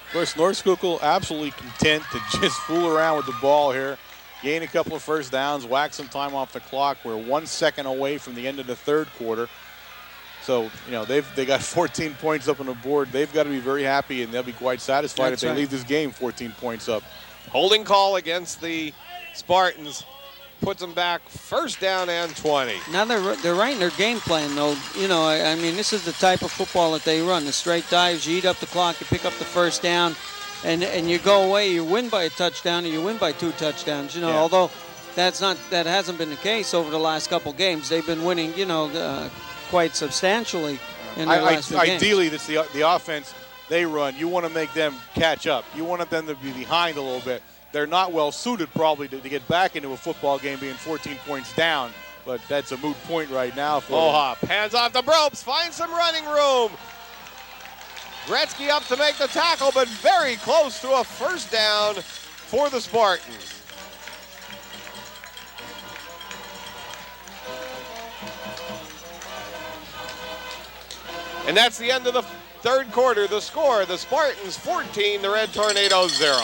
S2: Of course, North Schuylkill absolutely content to just fool around with the ball here, gain a couple of 1st downs, whack some time off the clock. We're 1 second away from the end of the third quarter. So, they got 14 points up on the board. They've got to be very happy, and they'll be quite satisfied if they leave this game 14 points up.
S1: Holding call against the Spartans. Puts them back 1st down and 20.
S3: Now they're right in their game plan, though. I mean, this is the type of football that they run. The straight dives, you eat up the clock, you pick up the 1st down, and you go away. You win by a touchdown, or you win by 2 touchdowns. Although that hasn't been the case over the last couple games. They've been winning, quite substantially in their last few games.
S2: Ideally, that's the offense they run. You want to make them catch up. You want them to be behind a little bit. They're not well suited probably to get back into a football game being 14 points down, but that's a moot point right now.
S1: Mohop hands off the ropes, finds some running room. Gretzky up to make the tackle, but very close to a 1st down for the Spartans. And that's the end of the third quarter. The score, the Spartans 14, the Red Tornadoes 0.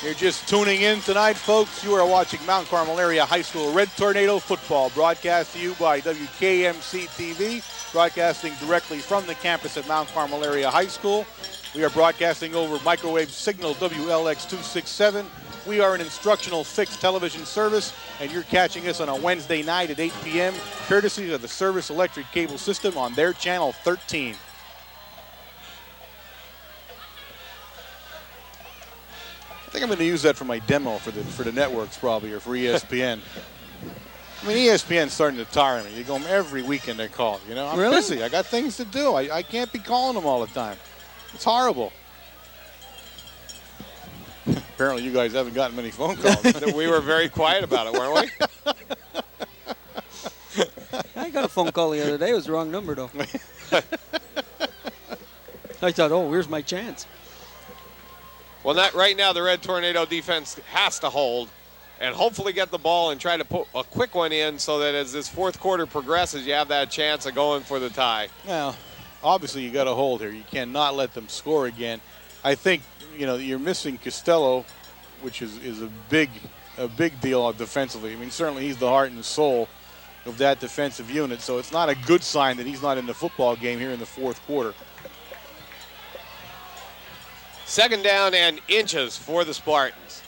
S2: You're just tuning in tonight, folks. You are watching Mount Carmel Area High School Red Tornado Football, broadcast to you by WKMC TV, broadcasting directly from the campus at Mount Carmel Area High School. We are broadcasting over microwave signal WLX267. We are an instructional fixed television service, and you're catching us on a Wednesday night at 8 p.m., courtesy of the Service Electric Cable System on their channel 13. I think I'm going to use that for my demo for the networks probably, or for ESPN. I mean, ESPN's starting to tire me. You go every weekend they call, I'm
S3: really?
S2: busy. I got things to do. I can't be calling them all the time. It's horrible. Apparently you guys haven't gotten many phone calls.
S1: We were very quiet about it, weren't we?
S3: I got a phone call the other day. It was the wrong number, though. I thought, where's my chance?
S1: Well, right now the Red Tornado defense has to hold and hopefully get the ball and try to put a quick one in so that as this fourth quarter progresses, you have that chance of going for the tie.
S2: Well, obviously you got to hold here. You cannot let them score again. I think, you're missing Costello, which is a big deal defensively. I mean, certainly he's the heart and soul of that defensive unit, so it's not a good sign that he's not in the football game here in the fourth quarter.
S1: 2nd down and inches for the Spartans.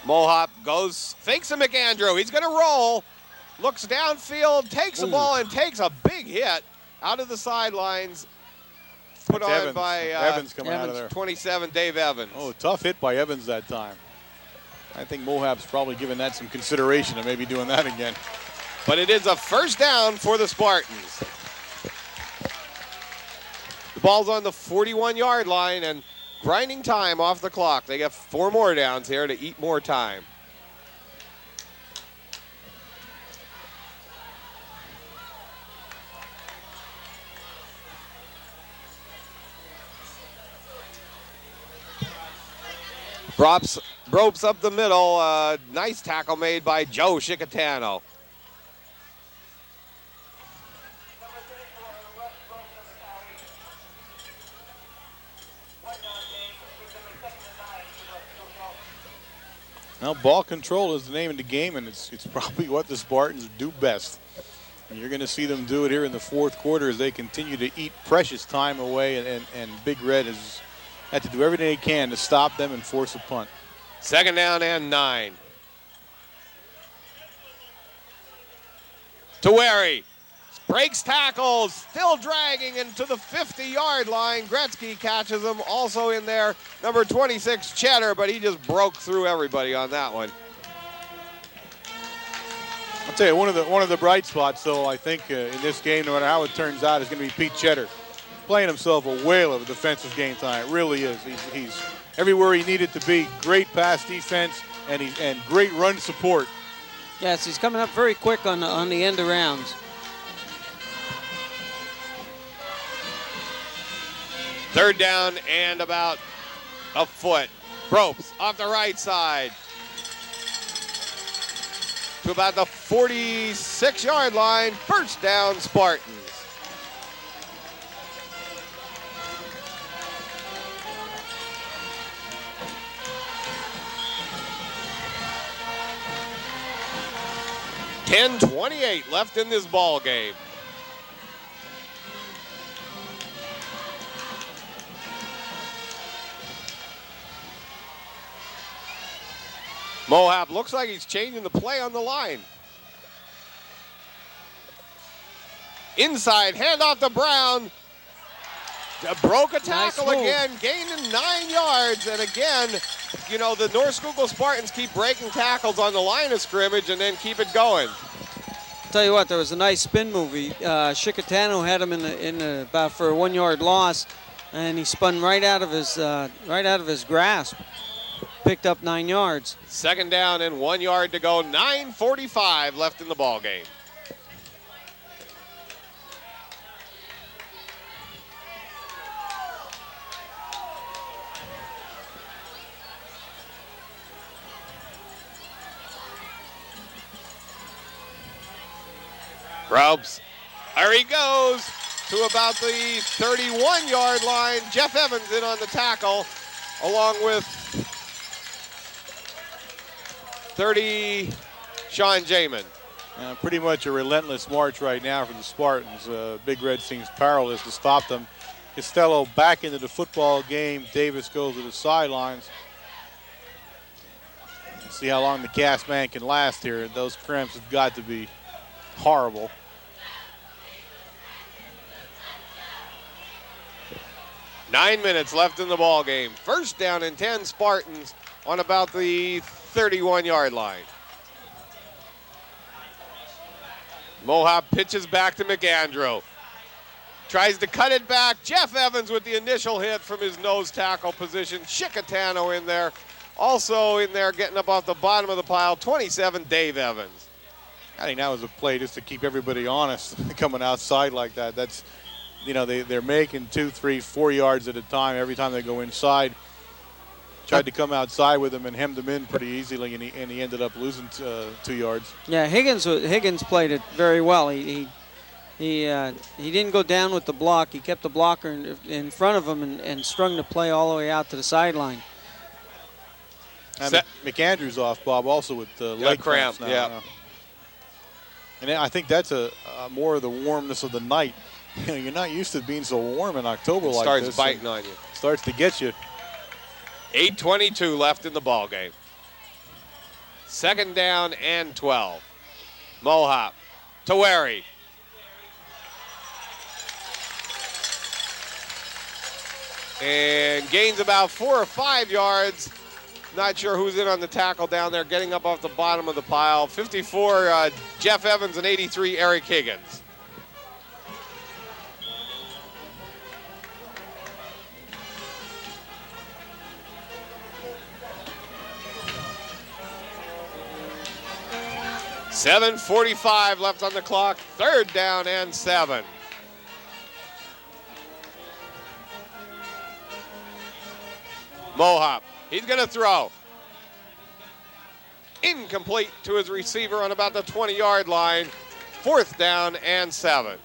S1: Mohop fakes a McAndrew. He's going to roll, looks downfield, takes the ball, and takes a big hit out of the sidelines. Put on
S2: Evans.
S1: by
S2: Evans coming out of there.
S1: 27, Dave Evans.
S2: Oh, tough hit by Evans that time. I think Mohab's probably given that some consideration and maybe doing that again.
S1: But it is a first down for the Spartans. The ball's on the 41-yard line and grinding time off the clock. They got 4 more downs here to eat more time. Ropes up the middle. Nice tackle made by Joe Chicatano.
S2: Now, ball control is the name of the game, and it's probably what the Spartans do best. And you're going to see them do it here in the fourth quarter as they continue to eat precious time away, and Big Red has had to do everything they can to stop them and force a punt.
S1: Second down and 9. Taweri breaks tackles, still dragging into the 50-yard line. Gretzky catches him, also in there, number 26, Cheddar, but he just broke through everybody on that one.
S2: I'll tell you, one of the bright spots, though, I think in this game, no matter how it turns out, is going to be Pete Cheddar. Playing himself a whale of a defensive game tonight. It really is. He's everywhere he needed to be. Great pass defense and great run support.
S3: Yes, he's coming up very quick on the end arounds.
S1: Third down and about a foot. Ropes off the right side to about the 46-yard line. First down, Spartans. .10:28 left in this ball game. Mohab looks like he's changing the play on the line. Inside, handoff to Brown. Broke a tackle again, gaining 9 yards. And again, you know, the North Schuylkill Spartans keep breaking tackles on the line of scrimmage and then keep it going.
S3: Tell you what, there was a nice spin move. Chicatano had him in the about for a 1-yard loss, and he spun right out of his grasp. Picked up 9 yards.
S1: Second down and 1 yard to go. 9:45 left in the ball game. Grubbs, there he goes to about the 31-yard line. Jeff Evans in on the tackle, along with 30, Sean Jamin.
S2: Pretty much a relentless march right now for the Spartans. Big Red seems powerless to stop them. Costello back into the football game. Davis goes to the sidelines. See how long the cast man can last here. Those cramps have got to be horrible.
S1: Nine minutes left in the ball game. First down and 10 Spartans on about the 31-yard line. Mohab pitches back to McAndrew. Tries to cut it back. Jeff Evans with the initial hit from his nose tackle position. Chicatano in there. Also in there getting up off the bottom of the pile, 27, Dave Evans.
S2: I think that was a play just to keep everybody honest coming outside like that. That's, you know, they're making 2, 3, 4 yards at a time every time they go inside. Tried to come outside with him and hemmed him in pretty easily, and he ended up losing 2 yards.
S3: Yeah, Higgins played it very well. He didn't go down with the block. He kept the blocker in front of him and strung the play all the way out to the sideline.
S2: McAndrew's off, Bob, also with leg cramps now.
S1: Yeah.
S2: And I think that's a more of the warmness of the night. You know, you're not used to being so warm in October like this.
S1: Starts biting on you.
S2: Starts to get you.
S1: 8:22 left in the ball game. Second down and 12. Mohop, Taweri. And gains about 4 or 5 yards. Not sure who's in on the tackle down there, getting up off the bottom of the pile. 54, Jeff Evans, and 83, Eric Higgins. .7:45 left on the clock. 3rd down and 7. Mohop, he's going to throw. Incomplete to his receiver on about the 20-yard line. 4th down and 7.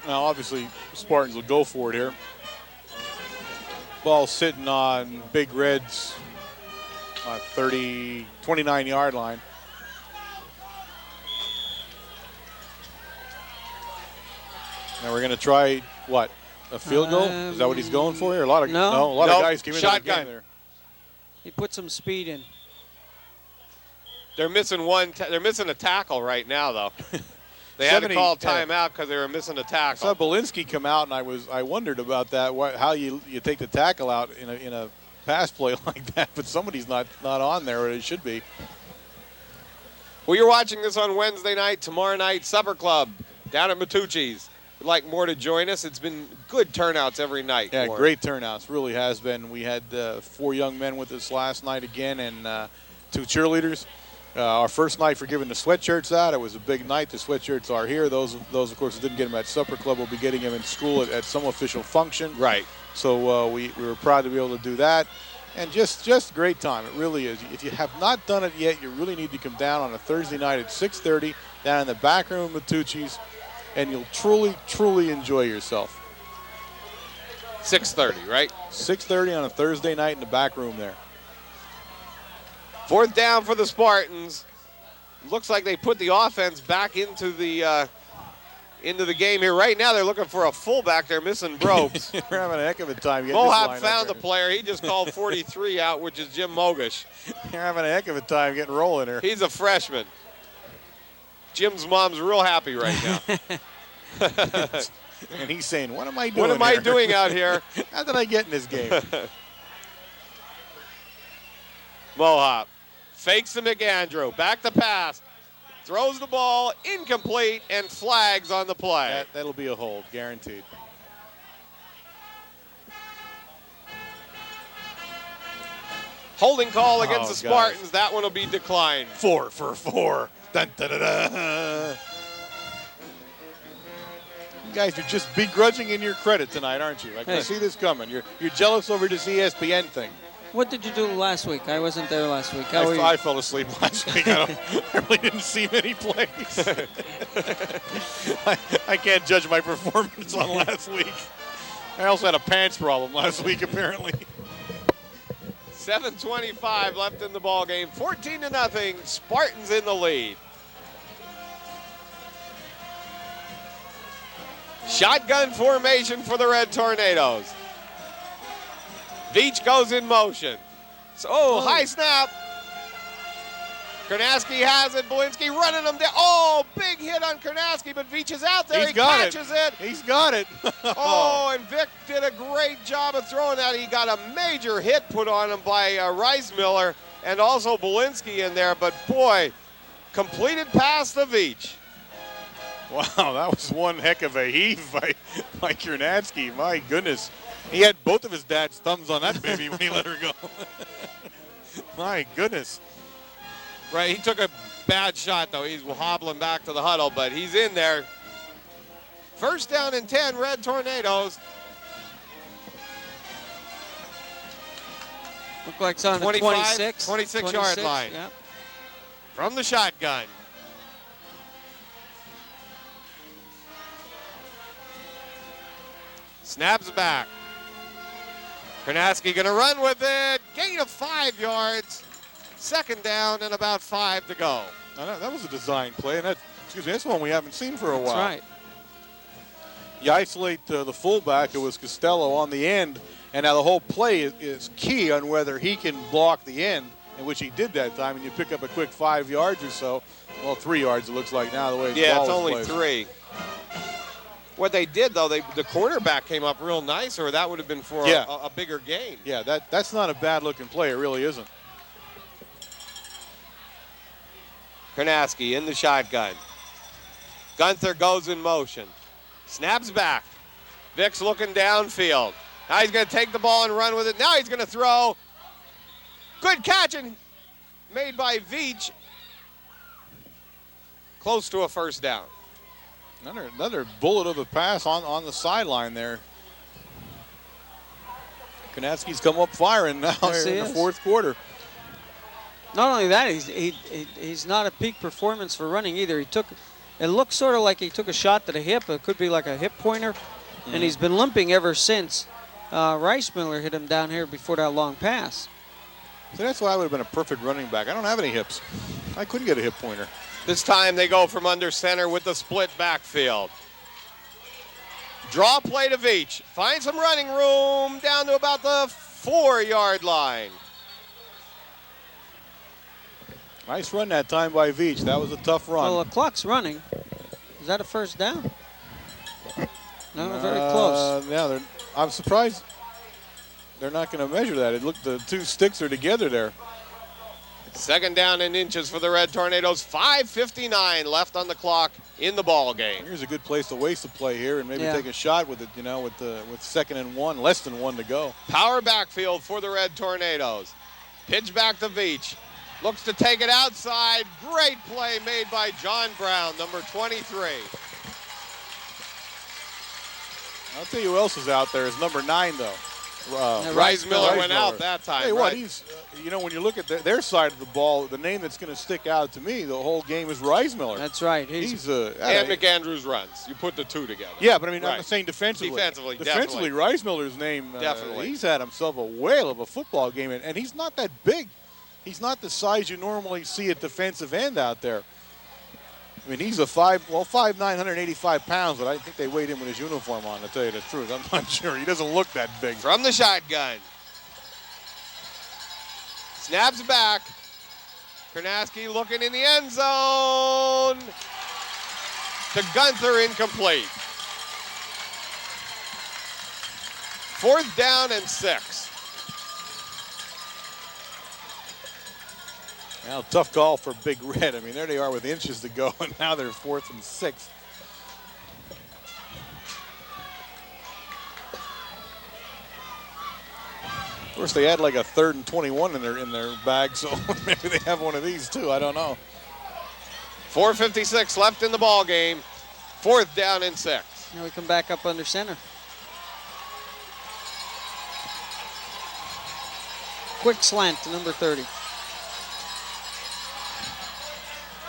S2: Now, obviously, Spartans will go for it here. Ball sitting on Big Red's 29-yard line. Now we're going to try, what, a field goal? Is that what he's going for here? A lot of guys came in
S1: shotgun
S2: there.
S3: He put some speed in.
S1: They're missing they're missing a tackle right now, though. They had to call timeout because they were missing a tackle.
S2: I saw Belinsky come out, and I wondered about that. How you take the tackle out in a pass play like that, but somebody's not on there, or it should be.
S1: Well, you're watching this on Wednesday night. Tomorrow night, Supper Club down at Matucci's. Would like more to join us. It's been good turnouts every night.
S2: Yeah, great turnouts. Really has been. We had 4 young men with us last night again, and 2 cheerleaders. Our first night for giving the sweatshirts out. It was a big night. The sweatshirts are here. Those of course, who didn't get them at Supper Club will be getting them in school at some official function.
S1: Right.
S2: So we were proud to be able to do that. And just a great time. It really is. If you have not done it yet, you really need to come down on a Thursday night at 6:30 down in the back room of Matucci's, and you'll truly, truly enjoy yourself.
S1: 6:30, right?
S2: 6:30 on a Thursday night in the back room there.
S1: 4th down for the Spartans. Looks like they put the offense back into the game here. Right now they're looking for a fullback. They're missing Brobes.
S2: They're having a heck of a time.
S1: Mohawk found the player. He just called 43 out, which is Jim Mogish.
S2: They're having a heck of a time getting rolling here.
S1: He's a freshman. Jim's mom's real happy right now.
S2: And he's saying, what am I doing
S1: What am I doing out here?
S2: How did I get in this game?
S1: Mohawk fakes to McAndrew. Back to pass. Throws the ball, incomplete, and flags on the play.
S2: That'll be a hold, guaranteed.
S1: Holding call against the Spartans. Guys. That one will be declined.
S2: 4 for 4. Dun, dun, dun, dun. You guys are just begrudging in your credit tonight, aren't you? I can see this coming. You're jealous over this ESPN thing.
S3: What did you do last week? I wasn't there last week.
S2: I fell asleep last week. I really didn't see many plays. I can't judge my performance on last week. I also had a pants problem last week, apparently.
S1: 7:25 left in the ball game. 14-0. Spartans in the lead. Shotgun formation for the Red Tornadoes. Veach goes in motion. So, high snap. Karnaski has it. Belinsky running him down. Oh, big hit on Karnaski, but Veach is out there. He catches it.
S2: He's got it.
S1: Oh, and Vic did a great job of throwing that. He got a major hit put on him by Reismiller and also Belinsky in there. But, boy, completed pass to Veach.
S2: Wow, that was one heck of a heave by Karnaski. My goodness. He had both of his dad's thumbs on that baby when he let her go. My goodness.
S1: Right, he took a bad shot, though. He's hobbling back to the huddle, but he's in there. 1st down and 10, Red Tornadoes.
S3: Look like it's on the
S1: 26-yard line.
S3: Yep.
S1: From the shotgun. Snaps back. Karnaski going to run with it. Gain of 5 yards. 2nd down and about 5 to go.
S2: Now that was a design play, and that's one we haven't seen for a while.
S3: That's right.
S2: You isolate the fullback. It was Costello on the end, and now the whole play is key on whether he can block the end, in which he did that time, and you pick up a quick 5 yards or so. Well, 3 yards it looks like now the way
S1: it's only 3. What they did, though, the cornerback came up real nice, or that would have been for a bigger gain.
S2: Yeah, that's not a bad-looking play. It really isn't.
S1: Karnaski in the shotgun. Gunther goes in motion. Snaps back. Vicks looking downfield. Now he's going to take the ball and run with it. Now he's going to throw. Good catch and made by Veach. Close to a first down.
S2: Another bullet of a pass on the sideline there. Karnaski's come up firing now in the fourth quarter.
S3: Not only that, he's not a peak performance for running either. It looks sort of like he took a shot to the hip. It could be like a hip pointer, and he's been limping ever since. Reismiller hit him down here before that long pass.
S2: So that's why I would have been a perfect running back. I don't have any hips. I couldn't get a hip pointer.
S1: This time they go from under center with the split backfield. Draw play to Veach. Find some running room down to about the 4-yard line.
S2: Nice run that time by Veach. That was a tough run.
S3: Well, the clock's running. Is that a first down? No, very close.
S2: Yeah, I'm surprised they're not going to measure that. It looked the two sticks are together there.
S1: Second down and inches for the Red Tornadoes. 5:59 left on the clock in the ball game.
S2: Here's a good place to waste a play here and maybe take a shot with it, with second and one, less than one to go.
S1: Power backfield for the Red Tornadoes. Pitch back to Veach. Looks to take it outside. Great play made by John Brown, number 23.
S2: I'll tell you who else is out there is number 9, though.
S1: Reismiller went out that time.
S2: Hey, what? He's, when you look at their side of the ball, the name that's going to stick out to me the whole game is Reismiller.
S3: That's right.
S1: He's and McAndrews runs. You put the two together.
S2: Yeah, but I mean, I'm saying defensively.
S1: Defensively,
S2: Reismiller's name,
S1: definitely.
S2: He's had himself a whale of a football game, and he's not that big. He's not the size you normally see at defensive end out there. I mean, he's 5'9", 185 pounds, but I think they weighed him with his uniform on, to tell you the truth. I'm not sure. He doesn't look that big.
S1: From the shotgun. Snaps back. Karnaski looking in the end zone. To Gunther, incomplete. 4th down and 6.
S2: Now, tough call for Big Red. I mean, there they are with inches to go, and now they're 4th and 6. Of course, they had like a 3rd and 21 in their bag, so maybe they have one of these too. I don't know.
S1: 4:56 left in the ball game. 4th down and 6.
S3: Now we come back up under center. Quick slant to number 30.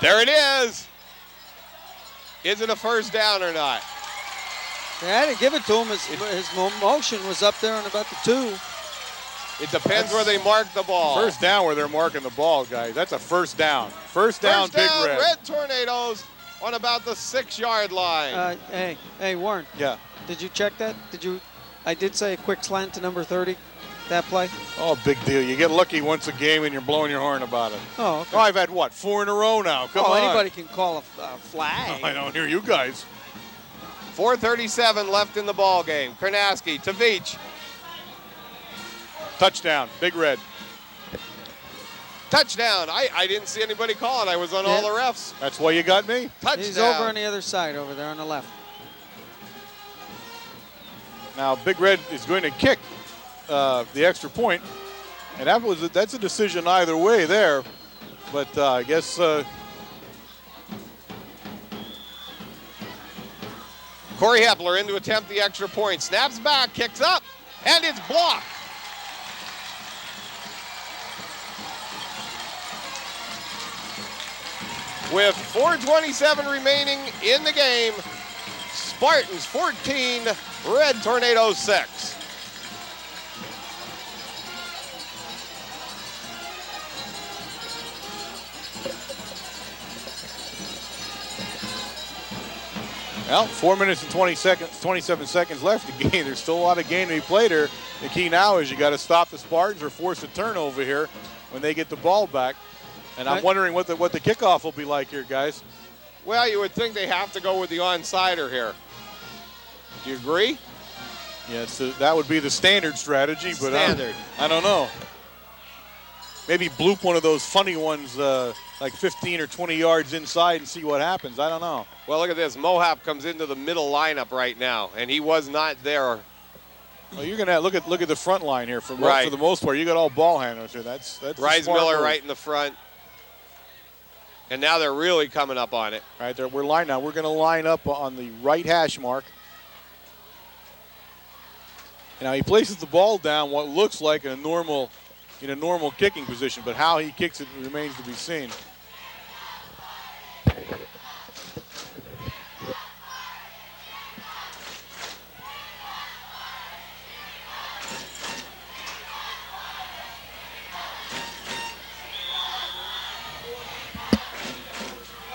S1: There it is. Is it a first down or not?
S3: They had to give it to him. His motion was up there on about the 2.
S1: It depends where they mark the ball.
S2: First down where they're marking the ball, guys. That's a first down. First down, Big Red.
S1: Red Tornadoes on about the 6-yard line.
S3: Hey, Warren.
S2: Yeah.
S3: Did you check that? I did say a quick slant to number 30. That play?
S2: Oh, big deal. You get lucky once a game and you're blowing your horn about it.
S3: Oh, okay.
S2: Oh, I've had, 4 in a row now? Come on.
S3: Anybody can call a flag.
S2: Oh, I don't hear you guys.
S1: 4:37 left in the ball game. Karnaski to Veach.
S2: Touchdown, Big Red.
S1: Touchdown. I didn't see anybody call it. I was on all the refs.
S2: That's why you got me.
S1: Touchdown.
S3: He's over on the other side over there on the left.
S2: Now, Big Red is going to kick the extra point, and that's a decision either way there. But I guess
S1: Corey Hepler in to attempt the extra point. Snaps back, kicks up, and it's blocked. With 4:27 remaining in the game, Spartans 14, Red Tornadoes 6.
S2: Well, 4 minutes and 27 seconds left to game. There's still a lot of game to be played here. The key now is you got to stop the Spartans or force a turnover here when they get the ball back. And I'm wondering what the kickoff will be like here, guys.
S1: Well, you would think they have to go with the onside-er here. Do you agree?
S2: Yeah, that would be the standard strategy, but
S1: Standard.
S2: I don't know. Maybe bloop one of those funny ones like 15 or 20 yards inside and see what happens. I don't know.
S1: Well, look at this. Mohap comes into the middle lineup right now, and he was not there.
S2: Well, you're gonna look at the front line here for
S1: Right.
S2: for the most part. You got all ball handlers here. That's
S1: Bryce Miller right in the front. And now they're really coming up on it.
S2: Right there, we're lined now. We're going to line up on the right hash mark. And now he places the ball down what looks like in a normal kicking position, but how he kicks it remains to be seen.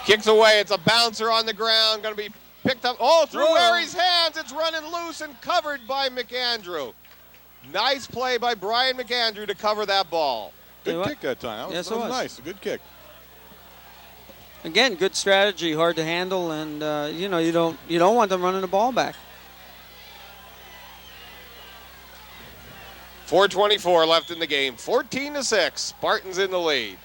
S1: Kicks away. It's a bouncer on the ground. Going to be picked up. Oh, through
S3: Whoa.
S1: Wary's hands. It's running loose and covered by McAndrew. Nice play by Brian McAndrew to cover that ball.
S2: Good kick that time. That was nice. A good kick.
S3: Again, good strategy, hard to handle, and you don't want them running the ball back.
S1: 4:24 left in the game. 14-6. Spartans in the lead.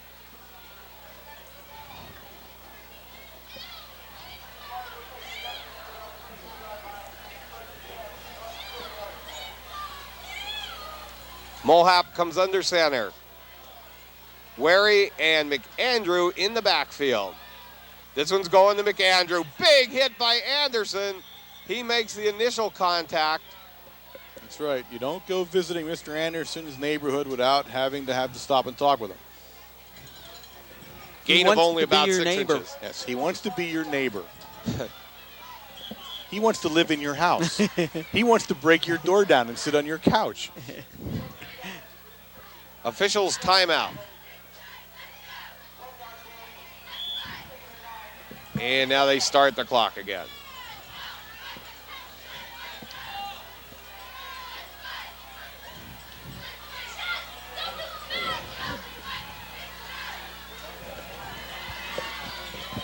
S1: Mohap comes under center. Wary and McAndrew in the backfield. This one's going to McAndrew. Big hit by Anderson. He makes the initial contact.
S2: That's right. You don't go visiting Mr. Anderson's neighborhood without having to stop and talk with him.
S1: Gain of only about 6 inches.
S2: Yes, he wants to be your neighbor. He wants to live in your house. He wants to break your door down and sit on your couch.
S1: Officials timeout. And now they start the clock again.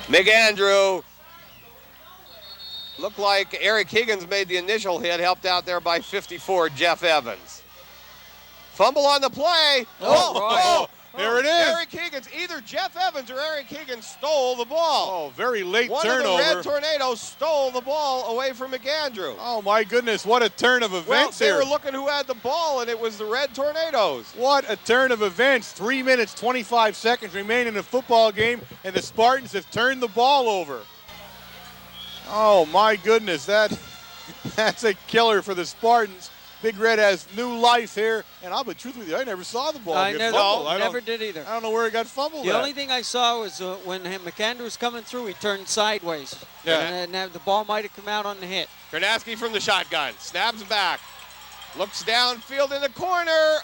S1: McAndrew. Looked like Eric Higgins made the initial hit, helped out there by 54, Jeff Evans. Fumble on the play.
S2: There it is.
S1: Eric Higgins, either Jeff Evans or Eric Higgins stole the ball.
S2: Oh, very late turnover.
S1: One of the Red Tornadoes stole the ball away from McAndrew.
S2: Oh, my goodness, what a turn of events
S1: They
S2: here.
S1: were looking who had the ball, and it was the Red Tornadoes.
S2: What a turn of events. 3 minutes, 25 seconds remain in the football game, and the Spartans have turned the ball over. Oh, my goodness, that's a killer for the Spartans. Big Red has new life here, and I'll be truthful with you, I never saw the ball get fumbled.
S3: I never did either.
S2: I don't know where it got fumbled
S3: The
S2: at.
S3: only thing I saw was when McAndrew was coming through, he turned sideways.
S2: Yeah.
S3: And the ball might have come out on the hit.
S1: Karnatsky from the shotgun, snaps back, looks downfield in the corner,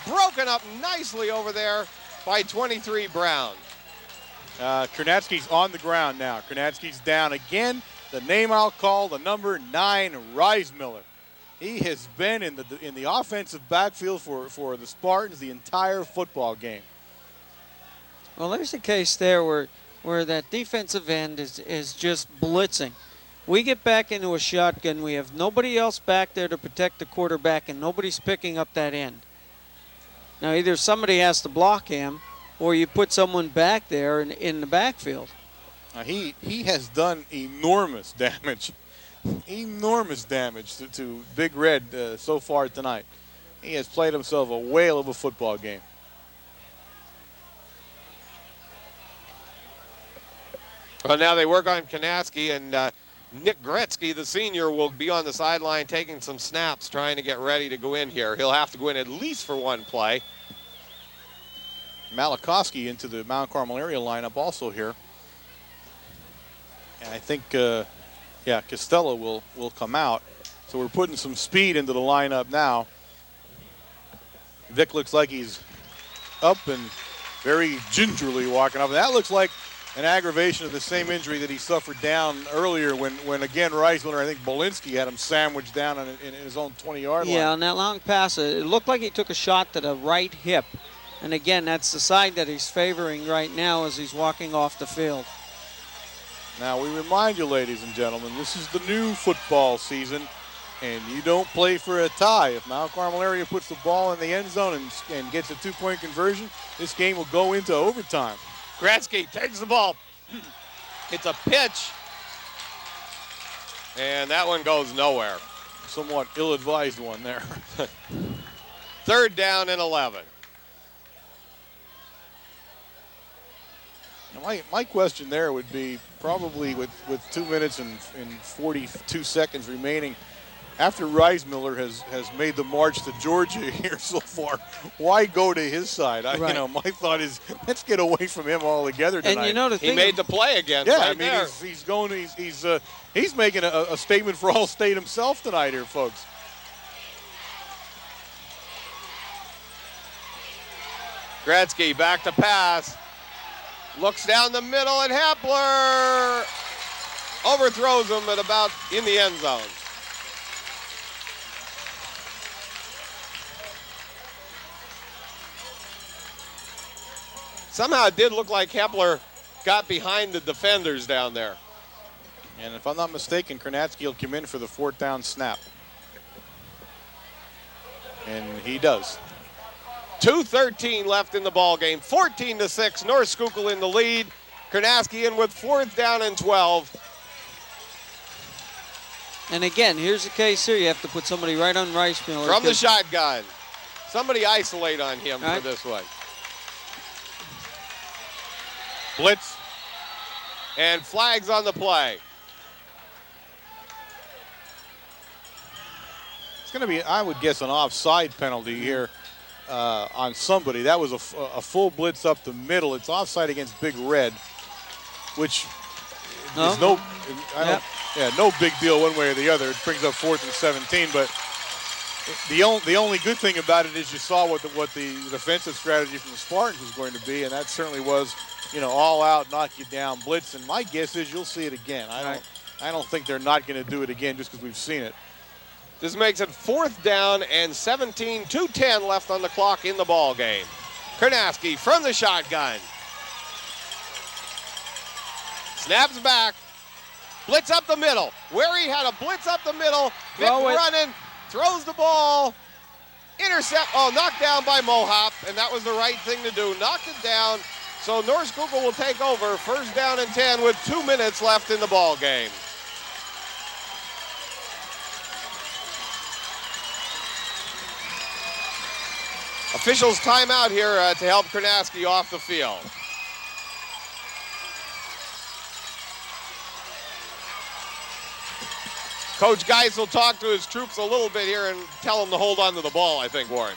S1: broken up nicely over there by 23 Brown.
S2: Karnatsky's on the ground now. Karnatsky's down again. The name I'll call, the number 9, Reismiller. He has been in the offensive backfield for the Spartans the entire football game.
S3: Well, there's a case there where that defensive end is just blitzing. We get back into a shotgun. We have nobody else back there to protect the quarterback, and nobody's picking up that end. Now, either somebody has to block him, or you put someone back there in the backfield.
S2: He has done enormous damage. Enormous damage to Big Red so far tonight. He has played himself a whale of a football game.
S1: Well, now they work on Karnatsky, and Nick Gretzky, the senior, will be on the sideline taking some snaps, trying to get ready to go in here. He'll have to go in at least for one play.
S2: Malakowski into the Mount Carmel area lineup also here. And I think, Costello will come out. So we're putting some speed into the lineup now. Vic looks like he's up and very gingerly walking up. That looks like an aggravation of the same injury that he suffered down earlier when again, Reismiller, I think Bolinski had him sandwiched down in his own 20-yard line.
S3: Yeah, on that long pass, it looked like he took a shot to the right hip. And again, that's the side that he's favoring right now as he's walking off the field.
S2: Now, we remind you, ladies and gentlemen, this is the new football season. And you don't play for a tie. If Mount Carmel area puts the ball in the end zone and gets a 2-point conversion, this game will go into overtime.
S1: Gretzky takes the ball. It's a pitch. And that one goes nowhere.
S2: Somewhat ill-advised one there.
S1: 3rd down and 11.
S2: Now my question there would be probably with 2 minutes and 42 seconds remaining, after Reismiller has made the march to Georgia here so far, why go to his side?
S3: Right.
S2: My thought is let's get away from him altogether tonight.
S3: And the
S1: He
S3: thing
S1: made the play again.
S2: yeah,
S1: right
S2: I mean
S1: there.
S2: he's making a statement for all state himself tonight here, folks.
S1: Gretzky back to pass. Looks down the middle and Hepler overthrows him at about in the end zone. Somehow it did look like Hepler got behind the defenders down there.
S2: And if I'm not mistaken, Kornatsky will come in for the 4th down snap. And he does.
S1: 2:13 left in the ball game. 14-6. North Schuylkill in the lead. Kornatsky in with 4th down and 12.
S3: And again, here's the case here. You have to put somebody right on Reismiller.
S1: From the shotgun. Somebody isolate on him
S3: Right.
S1: for this one.
S2: Blitz.
S1: And flags on the play.
S2: It's going to be, I would guess, an offside penalty here on somebody. That was a full blitz up the middle. It's offside against Big Red, which is no big deal one way or the other. It brings up 4th and 17, but the only good thing about it is you saw what the defensive strategy from the Spartans was going to be, and that certainly was, all out, knock you down, blitz. And my guess is you'll see it again. I don't think they're not going to do it again just because we've seen it.
S1: This makes it 4th down and 17, 2:10 left on the clock in the ball game. Kornatsky from the shotgun. Snaps back. Blitz up the middle. Where he had a blitz up the middle. Vic running. Throws the ball. Intercept. Oh, knocked down by Mohop. And that was the right thing to do. Knocked it down. So North Schuylkill will take over. 1st down and 10 with 2 minutes left in the ball game. Officials timeout here to help Kornatsky off the field. Coach Geis will talk to his troops a little bit here and tell them to hold on to the ball, I think, Warren.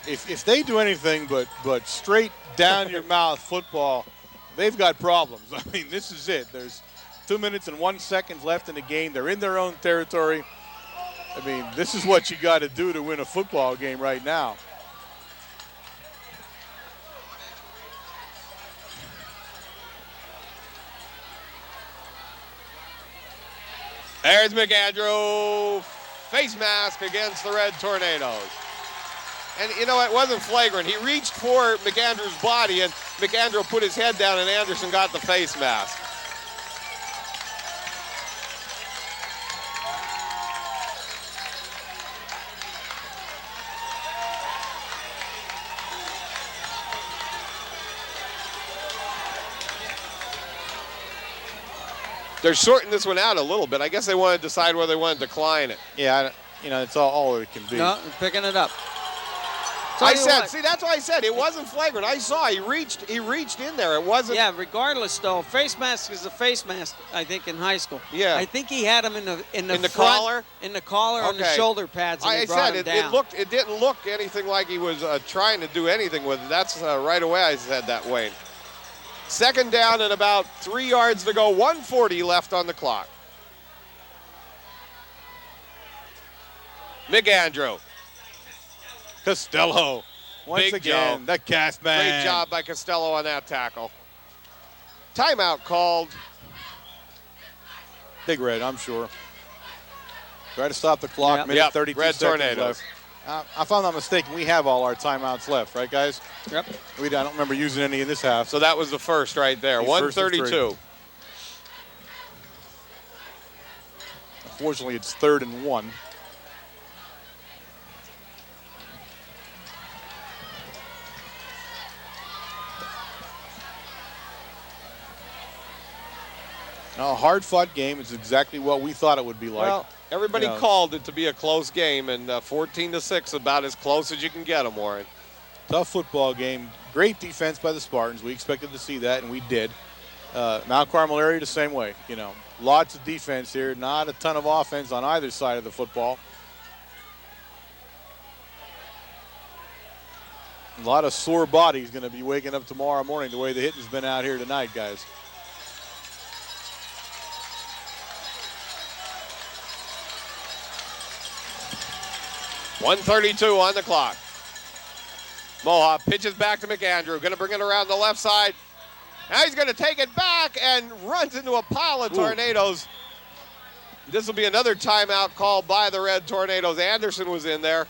S2: If they do anything but straight down your mouth football, they've got problems. I mean, this is it. There's 2 minutes and 1 second left in the game. They're in their own territory. I mean, this is what you got to do to win a football game right now.
S1: There's McAndrew, face mask against the Red Tornadoes. And it wasn't flagrant. He reached for McAndrew's body and McAndrew put his head down and Anderson got the face mask. They're sorting this one out a little bit. I guess they want to decide whether they want to decline it.
S2: Yeah, it's all it can be.
S3: No, picking it up.
S1: See, that's why I said it wasn't flagrant. I saw he reached in there. It wasn't.
S3: Yeah, regardless though, face mask is a face mask. I think in high school.
S1: Yeah.
S3: I think he had him in the front,
S1: collar,
S3: in the collar, on the shoulder pads. And
S1: I said it didn't look anything like he was trying to do anything with it. That's right away. I said that, Wayne. 2nd down and about 3 yards to go. 1:40 left on the clock. McAndrew.
S2: Costello. Once
S1: Big
S2: again,
S1: Joe.
S2: the cast man.
S1: Great job by Costello on that tackle. Timeout called.
S2: Big Red, I'm sure. Try to stop the clock.
S3: Yep.
S2: Minute 32
S1: Red
S2: seconds
S1: Tornadoes.
S2: left. If I'm not mistaken, we have all our timeouts left, right, guys?
S3: Yep.
S2: I don't remember using any in this half.
S1: So that was the first right there.
S2: The first of
S1: 1:32.
S2: Unfortunately, it's 3rd and 1. A hard-fought game is exactly what we thought it would be like.
S1: Well, everybody called it to be a close game, and 14-6 about as close as you can get them, Warren.
S2: Tough football game. Great defense by the Spartans. We expected to see that, and we did. Mount Carmel area the same way. Lots of defense here. Not a ton of offense on either side of the football. A lot of sore bodies going to be waking up tomorrow morning the way the hitting's been out here tonight, guys.
S1: .132 on the clock. Mohawk pitches back to McAndrew. Going to bring it around the left side. Now he's going to take it back and runs into a pile of Tornadoes. This will be another timeout called by the Red Tornadoes. Anderson was in there.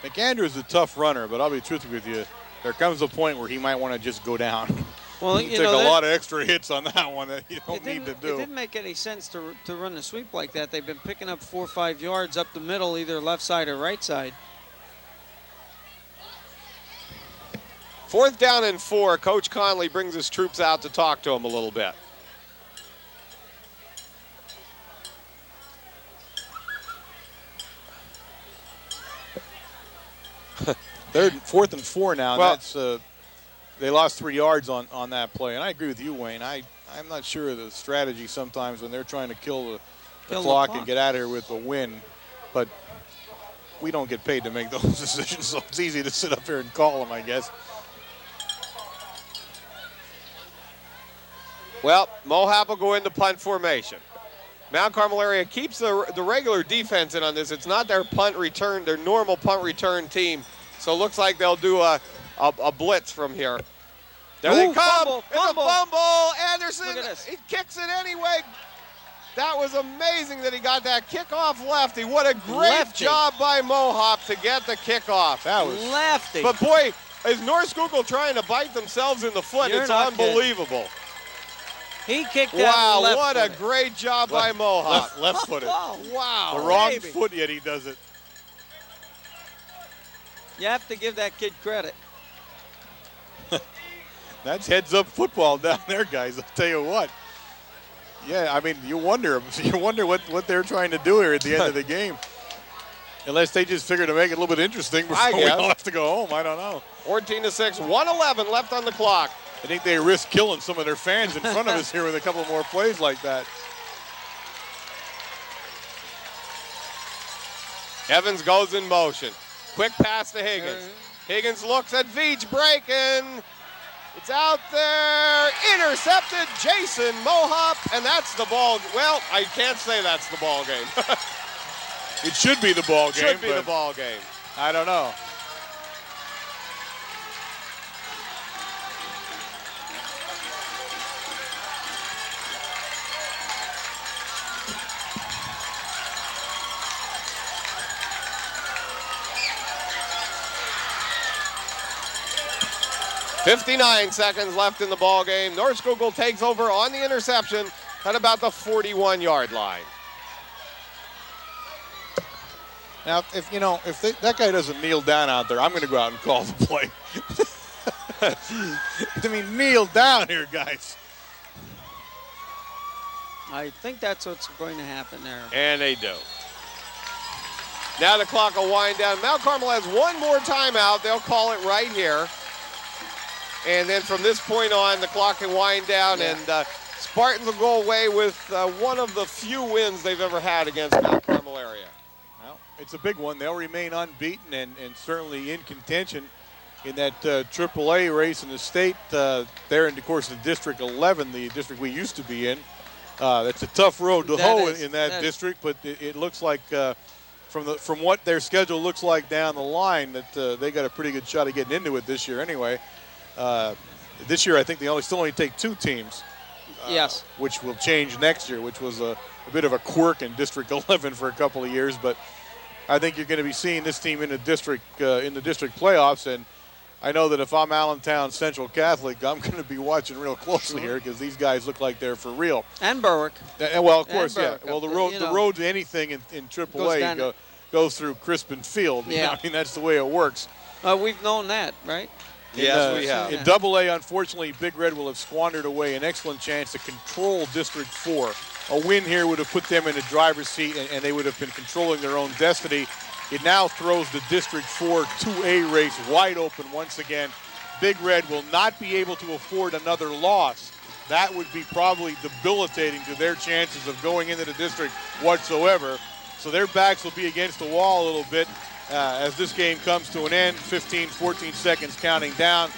S2: McAndrew is a tough runner, but I'll be truthful with you. There comes a point where he might want to just go down.
S3: Well,
S2: he took a lot of extra hits on that one that you don't need to do.
S3: It didn't make any sense to run a sweep like that. They've been picking up 4 or 5 yards up the middle, either left side or right side.
S1: 4th down and 4. Coach Conley brings his troops out to talk to him a little bit.
S2: They're 4th and 4 now.
S1: Well,
S2: that's they lost 3 yards on that play, and I agree with you, Wayne. I'm not sure of the strategy sometimes when they're trying to kill the clock and get out of here with a win, but we don't get paid to make those decisions, so it's easy to sit up here and call them, I guess.
S1: Well, Mohawk will go into punt formation. Mount Carmel area keeps the regular defense in on this. It's not their punt return, their normal punt return team. So it looks like they'll do a blitz from here. There they come. It's a fumble. Anderson, he kicks it anyway. That was amazing that he got that kickoff lefty. What a great job by Mohawk to get the kickoff.
S2: That was
S3: lefty.
S1: But boy, is North Schuylkill trying to bite themselves in the foot. It's unbelievable.
S3: He kicked that
S1: Wow, what a great job by Mohawk.
S2: Left-footed.
S1: Wow.
S2: The wrong foot, yet he does it.
S3: You have to give that kid credit.
S2: That's heads-up football down there, guys. I'll tell you what. Yeah, I mean, you wonder what they're trying to do here at the end of the game. Unless they just figure to make it a little bit interesting before we all have to go home. I don't know.
S1: 14-6, 1:11 left on the clock.
S2: I think they risk killing some of their fans in front of us here with a couple more plays like that.
S1: Evans goes in motion. Quick pass to Higgins. Higgins looks at Veach breaking. It's out there. Intercepted Jason Mohawk, and that's the ball. Well, I can't say that's the ball game.
S2: It should be the ball game.
S1: Should be the ball game.
S2: I don't know.
S1: .59 seconds left in the ball game. North Schuylkill takes over on the interception at about the 41-yard line.
S2: Now, if that guy doesn't kneel down out there, I'm going to go out and call the play. I mean, kneel down here, guys.
S3: I think that's what's going to happen there.
S1: And they do. Now the clock will wind down. Mount Carmel has one more timeout. They'll call it right here. And then from this point on, the clock can wind down, and Spartans will go away with one of the few wins they've ever had against Mount Carmel area.
S2: Well, it's a big one. They'll remain unbeaten and certainly in contention in that AAA race in the state. There in, of course, the District 11, the district we used to be in. That's a tough road to hoe in that district, but it looks like from what their schedule looks like down the line that they got a pretty good shot of getting into it this year anyway. This year, I think they still only take 2 teams.
S3: Yes.
S2: Which will change next year, which was a bit of a quirk in District 11 for a couple of years. But I think you're going to be seeing this team in the district playoffs, and I know that if I'm Allentown Central Catholic, I'm going to be watching real closely here because these guys look like they're for real.
S3: And Berwick.
S2: Well, of course, yeah.
S3: Berwick
S2: Well, the road to anything in AAA goes through Crispin Field.
S3: Yeah.
S2: You know, I mean, that's the way it works.
S3: We've known that, right?
S1: Yes, we have.
S2: In AA, unfortunately, Big Red will have squandered away an excellent chance to control District 4. A win here would have put them in the driver's seat, and they would have been controlling their own destiny. It now throws the District 4 2A race wide open once again. Big Red will not be able to afford another loss. That would be probably debilitating to their chances of going into the district whatsoever. So their backs will be against the wall a little bit as this game comes to an end. 15, 14 seconds counting down.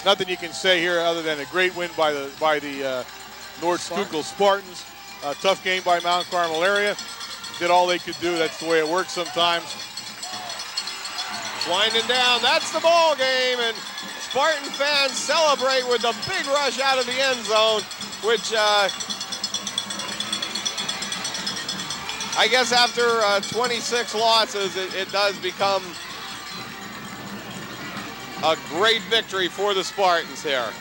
S2: Nothing you can say here other than a great win by the North Schuylkill Spartans. A tough game by Mount Carmel area. Did all they could do. That's the way it works sometimes.
S1: Winding down, that's the ball game, and Spartan fans celebrate with a big rush out of the end zone, which I guess after 26 losses, it does become a great victory for the Spartans here.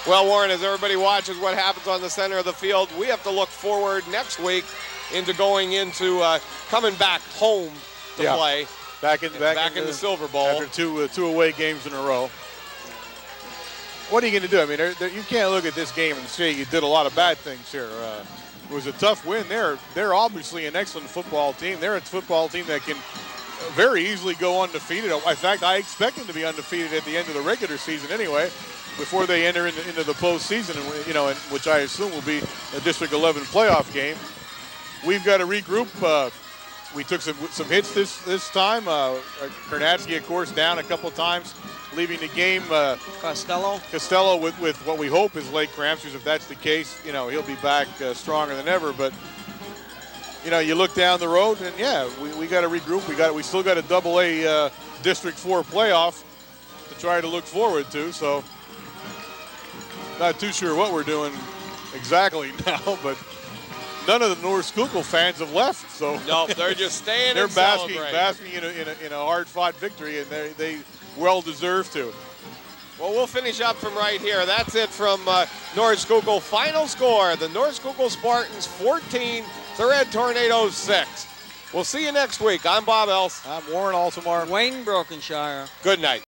S1: Well, Warren, as everybody watches what happens on the center of the field, we have to look forward next week into going into coming back home to play. Back in the Silver Bowl.
S2: After two away games in a row. What are you going to do? I mean, you can't look at this game and say you did a lot of bad things here. It was a tough win. They're obviously an excellent football team. They're a football team that can very easily go undefeated. In fact, I expect them to be undefeated at the end of the regular season anyway, before they enter into the postseason, and which I assume will be a District 11 playoff game. We've got to regroup. We took some hits this time. Kernatsky, of course, down a couple times, leaving the game. Costello with what we hope is leg cramps, because if that's the case, he'll be back stronger than ever. But you look down the road, and we got to regroup. We still got a AA District 4 playoff to try to look forward to. So not too sure what we're doing exactly now, but none of the North Schuylkill fans have left. So
S1: no, they're just staying.
S2: They're
S1: and
S2: basking in a hard-fought victory, and they well deserve to.
S1: Well, we'll finish up from right here. That's it from North Schuylkill. Final score: the North Schuylkill Spartans 14, the Red Tornadoes 6. We'll see you next week. I'm Bob Else.
S2: I'm Warren Altamar.
S3: Wayne Brokenshire.
S1: Good night.